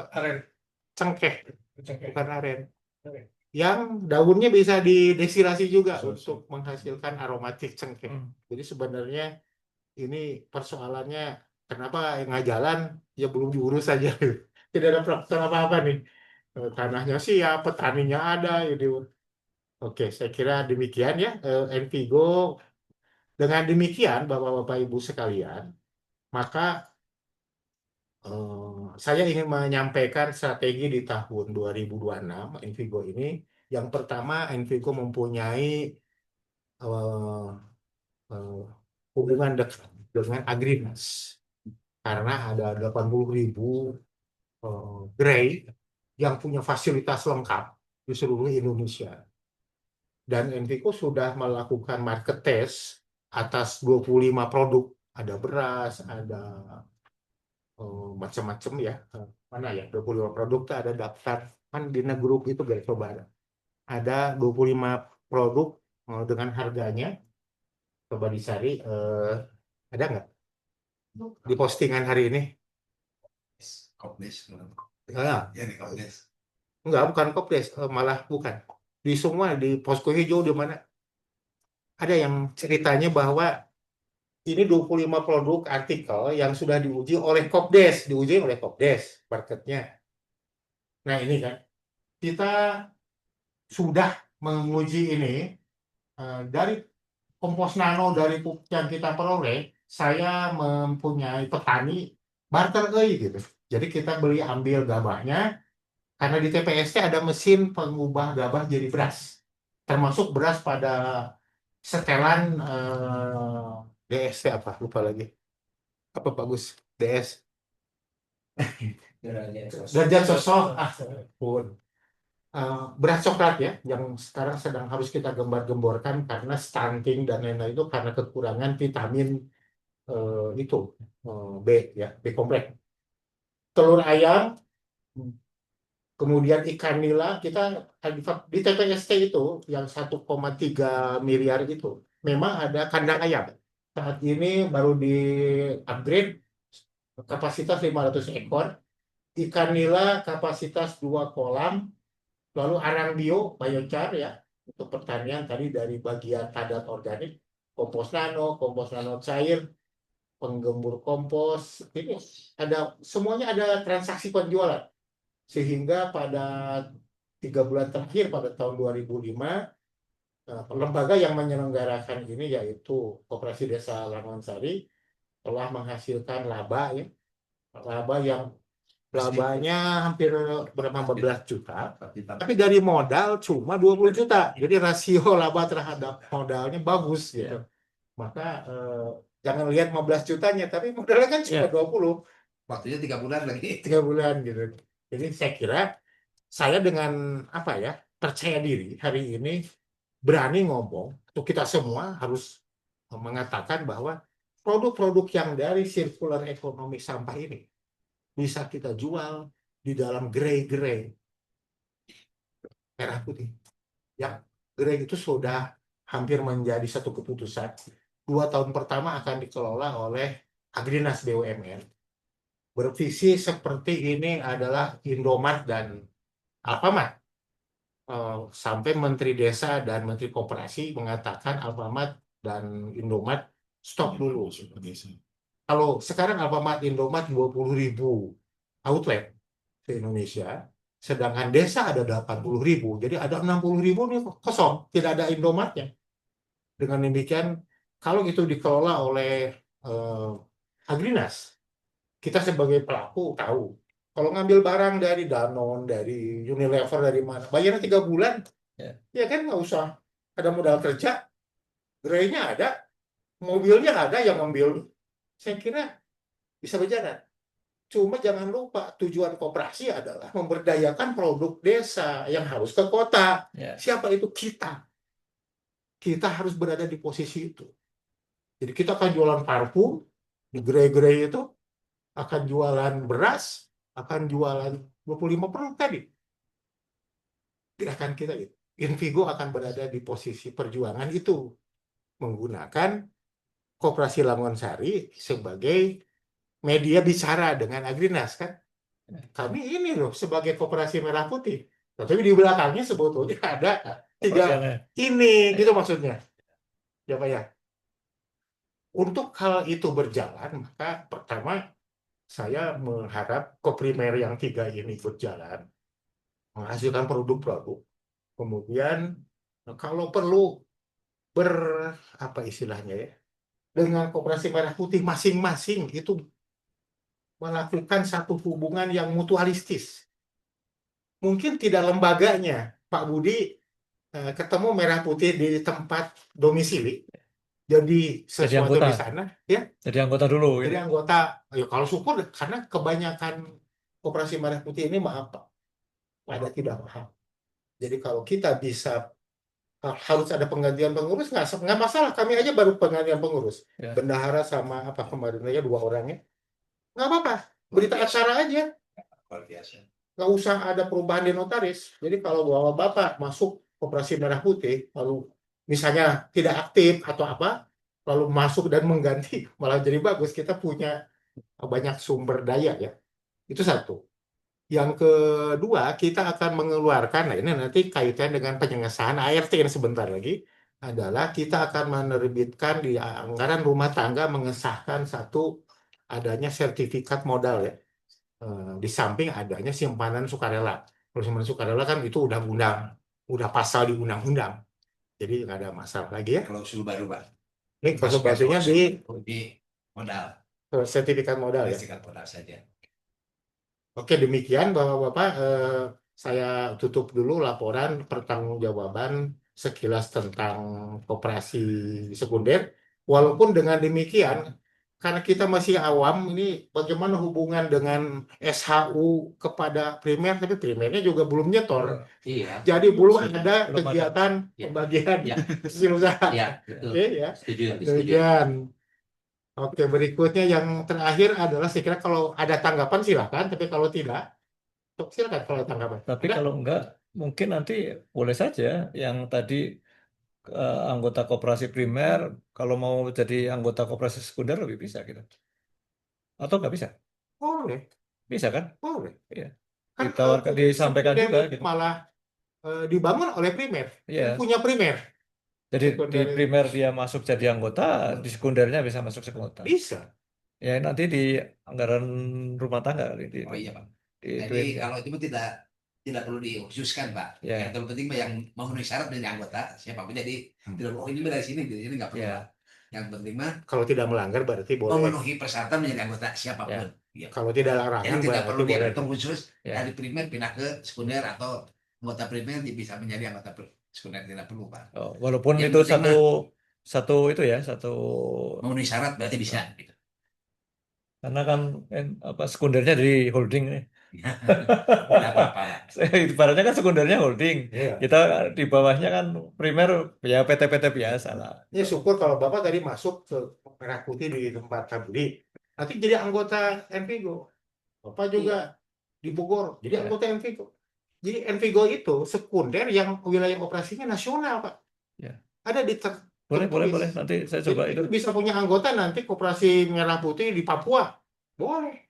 Aren. cengkeh, bukan aren. Yang daunnya bisa didestilasi juga untuk menghasilkan aromatik cengkeh. Jadi sebenarnya ini persoalannya kenapa nggak jalan, ya belum diurus saja. Tidak ada faktor apa-apa nih. Tanahnya siap, petaninya ada. Jadi, oke, saya kira demikian ya. Envigo. Dengan demikian, Bapak-Bapak Ibu sekalian, maka saya ingin menyampaikan strategi di tahun 2026 Envigo ini. Yang pertama, Envigo mempunyai eh, eh, hubungan dekat dengan Agrimas karena ada 80.000 gerai yang punya fasilitas lengkap di seluruh Indonesia. Dan Envigo sudah melakukan market test atas 25 produk. Ada beras, ada macam-macam ya. Mana ya? 25 produk tuh ada daftar. Kan di grup itu guys, coba ada 25 produk dengan harganya. Coba dicari, ada nggak di postingan hari ini? Kopdes. Ya, Ya di Kopdes. enggak, bukan Kopdes, malah bukan. Di semua, di Posko Hijau, di mana ada yang ceritanya bahwa ini 25 produk artikel yang sudah diuji oleh Kopdes marketnya. Nah ini kan, kita sudah menguji ini dari kompos nano dari pupuk yang kita peroleh. Saya mempunyai petani barter gitu. Jadi kita ambil gabahnya, karena di TPST ada mesin pengubah gabah jadi beras, termasuk beras pada setelan DST apa lupa lagi apa Pak Gus DS Derajat sosok pun beras coklat ya, yang sekarang sedang harus kita gembar-gemborkan karena stunting dan lain-lain itu karena kekurangan vitamin itu B ya, B kompleks. Telur ayam, kemudian ikan nila kita di TPST itu yang 1,3 miliar itu memang ada kandang ayam. Saat ini baru di upgrade kapasitas 500 ekor. Ikan nila kapasitas 2 kolam. Lalu arang biochar ya untuk pertanian tadi dari bagian padat organik, kompos nano cair, penggembur kompos, ini semuanya ada transaksi penjualan. Sehingga pada 3 bulan terakhir pada tahun 2005, lembaga yang menyelenggarakan ini yaitu Koperasi Desa Langonsari telah menghasilkan laba ya, labanya hampir berapa belas juta, tapi dari modal cuma 20 juta. Jadi rasio laba terhadap modalnya bagus gitu. Maka jangan lihat 15 jutanya, tapi modalnya kan cuma 20. Waktunya 3 bulan lagi. 3 bulan gitu. Jadi saya kira saya dengan percaya diri hari ini berani ngomong, atau kita semua harus mengatakan bahwa produk-produk yang dari circular economy sampah ini bisa kita jual di dalam grey merah putih. Ya, grey itu sudah hampir menjadi satu keputusan. 2 tahun pertama akan dikelola oleh Agrinas BUMN. Bervisi seperti ini adalah Indomart dan Alfamart. Sampai Menteri Desa dan Menteri Koperasi mengatakan Alfamart dan Indomart stop dulu. Kalau sekarang Alfamart Indomart 20.000 outlet di Indonesia, sedangkan desa ada 80.000, jadi ada 60.000 nih kosong, tidak ada Indomartnya. Dengan demikian, kalau itu dikelola oleh Agrinas, kita sebagai pelaku tahu, kalau ngambil barang dari Danone, dari Unilever, dari mana, bayarnya 3 bulan, ya kan nggak usah ada modal kerja, gerainya ada, mobilnya ada yang ngambil. Saya kira bisa berjalan. Cuma jangan lupa tujuan koperasi adalah memberdayakan produk desa yang harus ke kota. Siapa itu? Kita. Kita harus berada di posisi itu. Jadi kita akan jualan parfum, di gerai-gerai itu, akan jualan beras, akan jualan 25 produk tadi. Gerakan kita itu. Invigo akan berada di posisi perjuangan itu. Menggunakan Koperasi Langonsari sebagai media bicara dengan Agrinas kan. Kami ini loh sebagai Koperasi Merah Putih. Tapi di belakangnya sebetulnya ada 3 ini gitu maksudnya. Ya Pak ya. Untuk hal itu berjalan, maka pertama saya mengharap Koprimer yang 3 ini berjalan, menghasilkan produk-produk. Kemudian kalau perlu istilahnya ya, dengan Koperasi Merah Putih masing-masing itu melakukan satu hubungan yang mutualistis. Mungkin tidak lembaganya, Pak Budi ketemu Merah Putih di tempat domisili, jadi sesuatu di sana, ya. Jadi anggota dulu. Jadi anggota, ya kalau syukur, karena kebanyakan Koperasi Merah Putih ini maaf Pak, ada tidak paham. Jadi kalau kita bisa harus ada penggantian pengurus, nggak masalah. Kami aja baru penggantian pengurus, bendahara sama kemarin aja 2 orangnya. Nggak apa-apa, berita acara aja. Nggak usah ada perubahan di notaris. Jadi kalau Bapak masuk Koperasi Merah Putih, lalu misalnya tidak aktif atau apa, lalu masuk dan mengganti, malah jadi bagus. Kita punya banyak sumber daya ya. Itu satu. Yang kedua, kita akan mengeluarkan, nah ini nanti kaitan dengan pengesahan ART yang sebentar lagi, adalah kita akan menerbitkan di anggaran rumah tangga mengesahkan satu adanya sertifikat modal ya. Di samping adanya simpanan sukarela. Kalau simpanan sukarela kan itu udah pasal di undang-undang. Jadi nggak ada masalah lagi ya. Klausul baru Pak. Ini klausul barunya di modal. Sertifikat modal ya. Sertifikat modal saja. Oke, demikian Bapak-Bapak, saya tutup dulu laporan pertanggungjawaban sekilas tentang koperasi sekunder. Walaupun dengan demikian, karena kita masih awam, ini bagaimana hubungan dengan SHU kepada primer, tapi primernya juga belum nyetor. Iya, Jadi belum ada Belum ada. kegiatan Ya. pembagian Ya. hasil usaha. iya, betul. Oke ya. Setuju, setuju. Demikian. Oke, berikutnya yang terakhir adalah saya kira kalau ada tanggapan silakan, tapi kalau tidak, silakan kalau ada tanggapan. Tapi Ada? kalau enggak, mungkin nanti boleh saja yang tadi anggota koperasi primer, kalau mau jadi anggota koperasi sekunder lebih bisa gitu. Atau nggak bisa? Boleh, Bisa kan? boleh. Iya. Kan Ditawarkan, disampaikan sekunder juga itu gitu. malah dibangun oleh primer, Iya. punya primer. Jadi di Sekunder itu primer dia masuk jadi anggota, di sekundernya bisa masuk sekota. bisa. Ya nanti di anggaran rumah tangga Oh iya Pak. di Jadi duitnya. kalau itu tidak perlu dikhususkan Pak. Ya. Yang terpenting mah yang memenuhi syarat dari anggota siapapun. Jadi tidak perlu, oh ini dari sini, dari sini nggak perlu Ya. Pak. Yang penting mah Kalau tidak melanggar berarti boleh. memenuhi persyaratan menjadi anggota siapapun. Ya. Kalau tidak larangan Jadi tidak perlu berarti boleh. diatur khusus Ya. dari primer pindah ke sekunder atau anggota primer bisa menjadi anggota sekunder, tidak perlu Pak. Oh, walaupun Yang itu penting satu itu ya, satu Memenuhi syarat berarti bisa. Gitu. karena kan sekundernya dari holding nih. Tidak apa-apa. Ibaratnya kan sekundernya holding. Iya. Kita di bawahnya kan primer ya PT-PT biasa lah. Ya syukur kalau Bapak tadi masuk ke Merah Putih di tempat Tabudi. Nanti jadi anggota Envigo. Bapak juga di Bogor, jadi Iya. anggota Envigo. Jadi Envigo itu sekunder yang wilayah operasinya nasional, Pak. Iya. Ada di Boleh. tertulis. Nanti saya coba Jadi itu. bisa punya anggota nanti Koperasi Merah Putih di Papua. Boleh.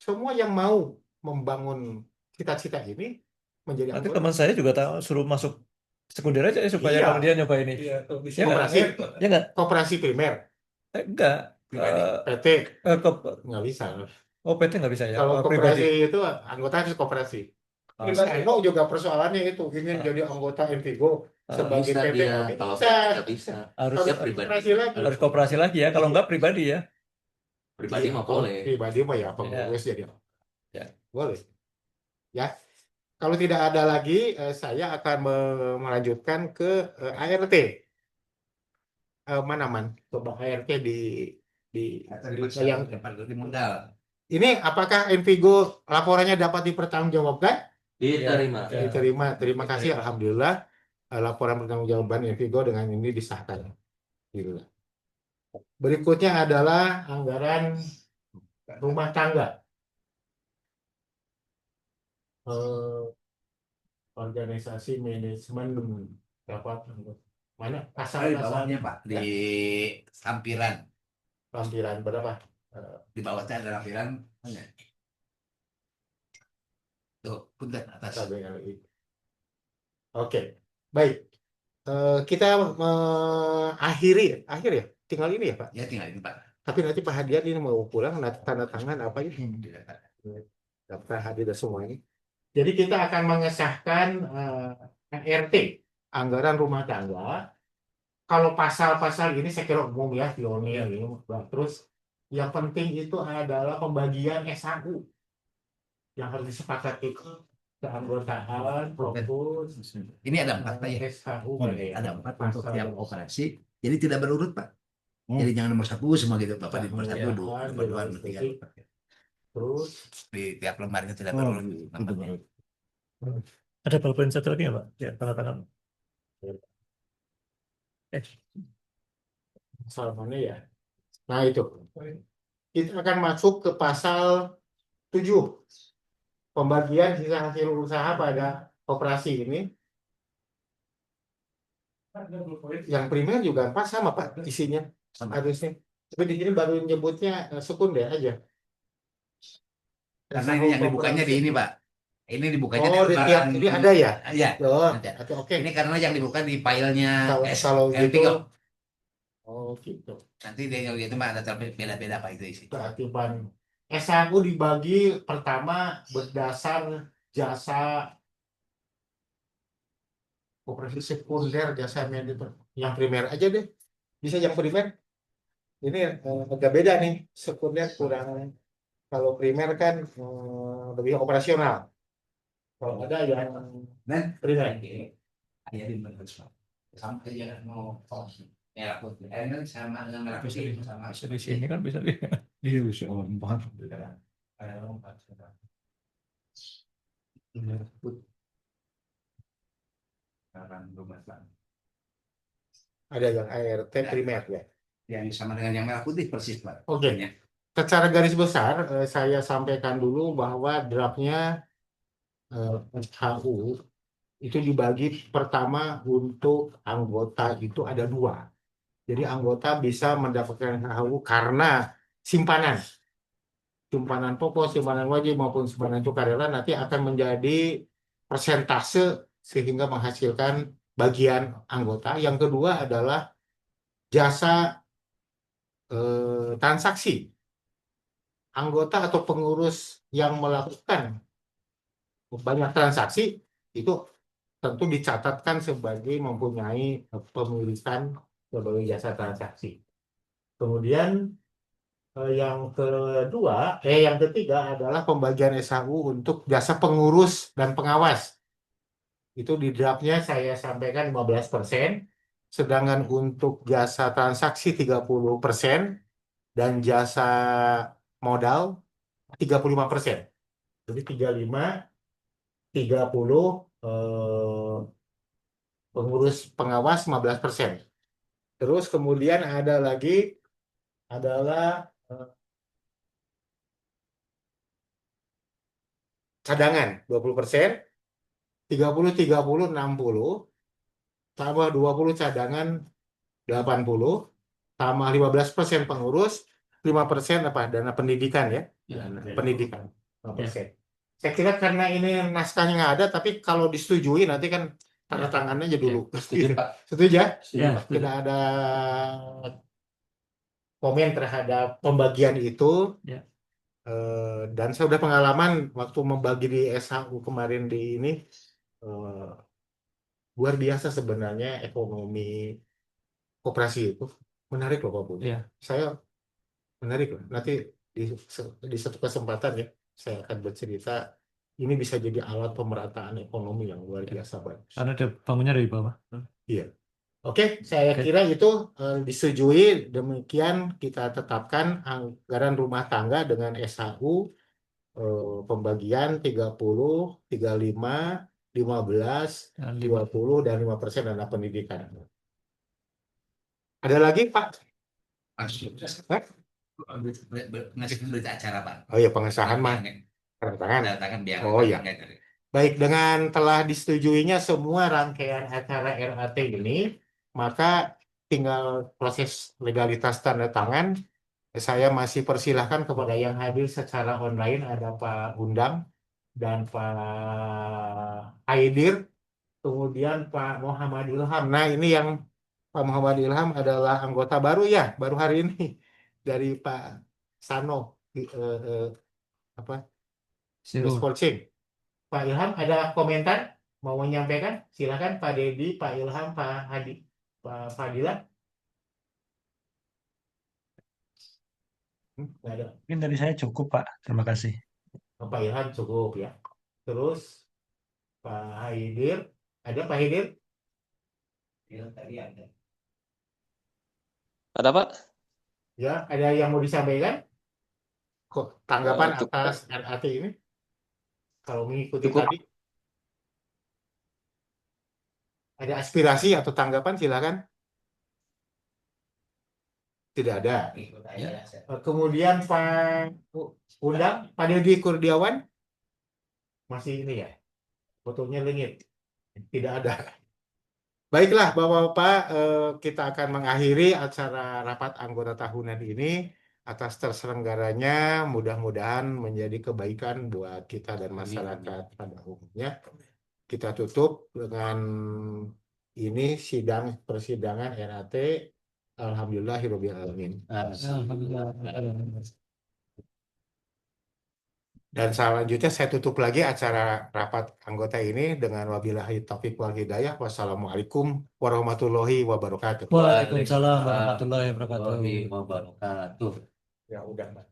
Semua yang mau membangun cita-cita ini menjadi Nanti anggota. teman saya juga suruh masuk sekunder aja ya, supaya Iya. kalau dia nyoba ini. Iya, Ya nggak? koperasi, Ya nggak? koperasi primer, Enggak. Pribadi. PT nggak bisa. Oh, PT nggak bisa ya? Kalau Oh, pribadi. koperasi itu anggota harus koperasi. Ah. Eno juga persoalannya itu ingin Ah. jadi anggota Envigo sebagai Bisa PT dia, nggak kalau bisa. nggak bisa. Harus Dia pribadi. koperasi lagi. harus koperasi lagi ya. Kalau nggak pribadi ya. Pribadi Iya, mah kalau boleh. Pribadi mah ya pengurus jadi. Ya. Boleh. Ya. Kalau tidak ada lagi, saya akan melanjutkan ke ART. Mana man? Coba ART di yang Di modal. ini apakah Envigo laporannya dapat dipertanggungjawabkan? Diterima. Ya. Diterima. Terima kasih. Alhamdulillah laporan pertanggungjawaban Envigo dengan ini disahkan. Alhamdulillah. Berikutnya adalah anggaran rumah tangga. Organisasi manajemen dapat mana Di pasal-pasal bawahnya Pak, di lampiran. lampiran berapa? Di bawahnya ada lampiran. Mana? Tuh, punten atas. KBLI. Oke, baik. Kita akhir ya, tinggal ini ya Pak. Ya tinggal ini Pak. Tapi nanti Pak Hadian ini mau pulang, tanda tangan apa ini? Daftar hadir dan semua ini. Jadi kita akan mengesahkan ART, anggaran rumah tangga. Kalau pasal-pasal ini saya kira umum ya, Yoni. Terus yang penting itu adalah pembagian SHU yang harus disepakati keanggotaan, fokus. Ini ada 4 Pak ya. SHU. Ada 4 untuk yang operasi. Jadi tidak berurut Pak. Jadi jangan nomor 1 semua gitu Bapak, di nomor 1, 2, nomor 2, nomor 3. Terus Di tiap lembarnya tidak berurut nomornya. Ada pulpen satu lagi nggak Pak? Ya, tanda tangan. pasal mana ya? Nah itu. Kita akan masuk ke pasal 7. Pembagian sisa hasil usaha pada operasi ini. Yang primer juga Pak sama Pak isinya Sama. harusnya. Tapi di sini baru nyebutnya sekunder aja. Karena ini yang dibukanya di ini Pak. Ini dibukanya Oh, di tiap ini ada ya? Iya. Oh, Ada. oke. Ini karena yang dibuka di filenya Kalau gitu. Envigo. Oh gitu. Nanti dia itu mah ada beda-beda Pak itu isi. Berarti Pak SHU dibagi pertama berdasar jasa operasi sekunder, jasa manajemen. Yang primer aja deh. Bisa yang primer. Ini agak beda nih. Sekunder kurang. Kalau primer kan lebih operasional. Kalau ada yang Dan primer. ya di mana sampai jangan mau Merah putih. Kan sama dengan merah Bisa putih di, sama. bisa di sini kan bisa di. Iya bisa lompat. Ada lompat. Merah putih. Sekarang rumah Bang. Ada yang ART primer ya. Yang sama dengan yang merah putih persis Pak. Oke. Ya. Secara garis besar, saya sampaikan dulu bahwa draftnya SHU itu dibagi pertama untuk anggota itu ada 2. Jadi anggota bisa mendapatkan SHU karena simpanan. Simpanan pokok, simpanan wajib maupun simpanan sukarela nanti akan menjadi persentase sehingga menghasilkan bagian anggota. Yang kedua adalah jasa transaksi. Anggota atau pengurus yang melakukan banyak transaksi itu tentu dicatatkan sebagai mempunyai pemilikan sebagai jasa transaksi. Kemudian yang ketiga adalah pembagian SHU untuk jasa pengurus dan pengawas. Itu di draftnya saya sampaikan 15%, sedangkan untuk jasa transaksi 30% dan jasa modal 35%. Jadi 35, 30 pengurus pengawas 15%. Terus kemudian ada lagi adalah cadangan 20%, 30, 30, 60, tambah 20 cadangan 80, tambah 15% pengurus, 5% dana pendidikan ya. Dana pendidikan 5%. Saya kira karena ini naskahnya nggak ada, tapi kalau disetujui nanti kan tanda tangannya aja dulu. Setuju, Pak. Setuju ya? Ya. Tidak ada komen terhadap pembagian itu. Ya. Dan saya udah pengalaman waktu membagi di SHU kemarin di ini, luar biasa sebenarnya ekonomi koperasi itu. Menarik loh Pak Budi. Ya. Saya menarik loh. Nanti di satu kesempatan ya, saya akan bercerita. Ini bisa jadi alat pemerataan ekonomi yang luar biasa bagus. Karena ada bangunnya dari bawah. Iya. Oke, saya kira itu disetujui. Demikian kita tetapkan anggaran rumah tangga dengan SHU pembagian 30, 35, 15, Dan 20, dan 5% dana pendidikan. Ada lagi, Pak? Hah? Ngasih berita acara Pak. Oh ya, pengesahan mah. Tanda tangan. Tanda tangan biar. Oh ya. Baik, dengan telah disetujuinya semua rangkaian acara RAT ini, maka tinggal proses legalitas tanda tangan. Saya masih persilahkan kepada yang hadir secara online, ada Pak Undang dan Pak Aidir, kemudian Pak Muhammad Ilham. Nah, ini yang Pak Muhammad Ilham adalah anggota baru ya, baru hari ini dari Pak Sano, Sportsing. Pak Ilham ada komentar mau menyampaikan? Silakan Pak Dedi, Pak Ilham, Pak Hadi, Pak Fadila. Nggak ada. Mungkin dari saya cukup, Pak. Terima kasih. Pak Ilham cukup ya. Terus Pak Haidir, ada Pak Haidir? Tadi ada. Ada Pak? Ya, ada yang mau disampaikan? Kok tanggapan Cukup. atas RAT ini? Kalau mengikuti Cukup. tadi, ada aspirasi atau tanggapan silakan. Tidak ada. Kemudian Pak Undang, Pak Deddy Kurniawan, masih ini ya, fotonya lengit, tidak ada. Baiklah Bapak-Bapak, kita akan mengakhiri acara rapat anggota tahunan ini. Atas terselenggaranya, mudah-mudahan menjadi kebaikan buat kita dan masyarakat pada umumnya. Kita tutup dengan ini persidangan RAT. Alhamdulillahirabbil alamin. Dan selanjutnya saya tutup lagi acara rapat anggota ini dengan wabillahi taufiq wal hidayah. Wassalamualaikum warahmatullahi wabarakatuh. Waalaikumsalam warahmatullahi wabarakatuh. Wabarakatuh. Ya udah, Pak.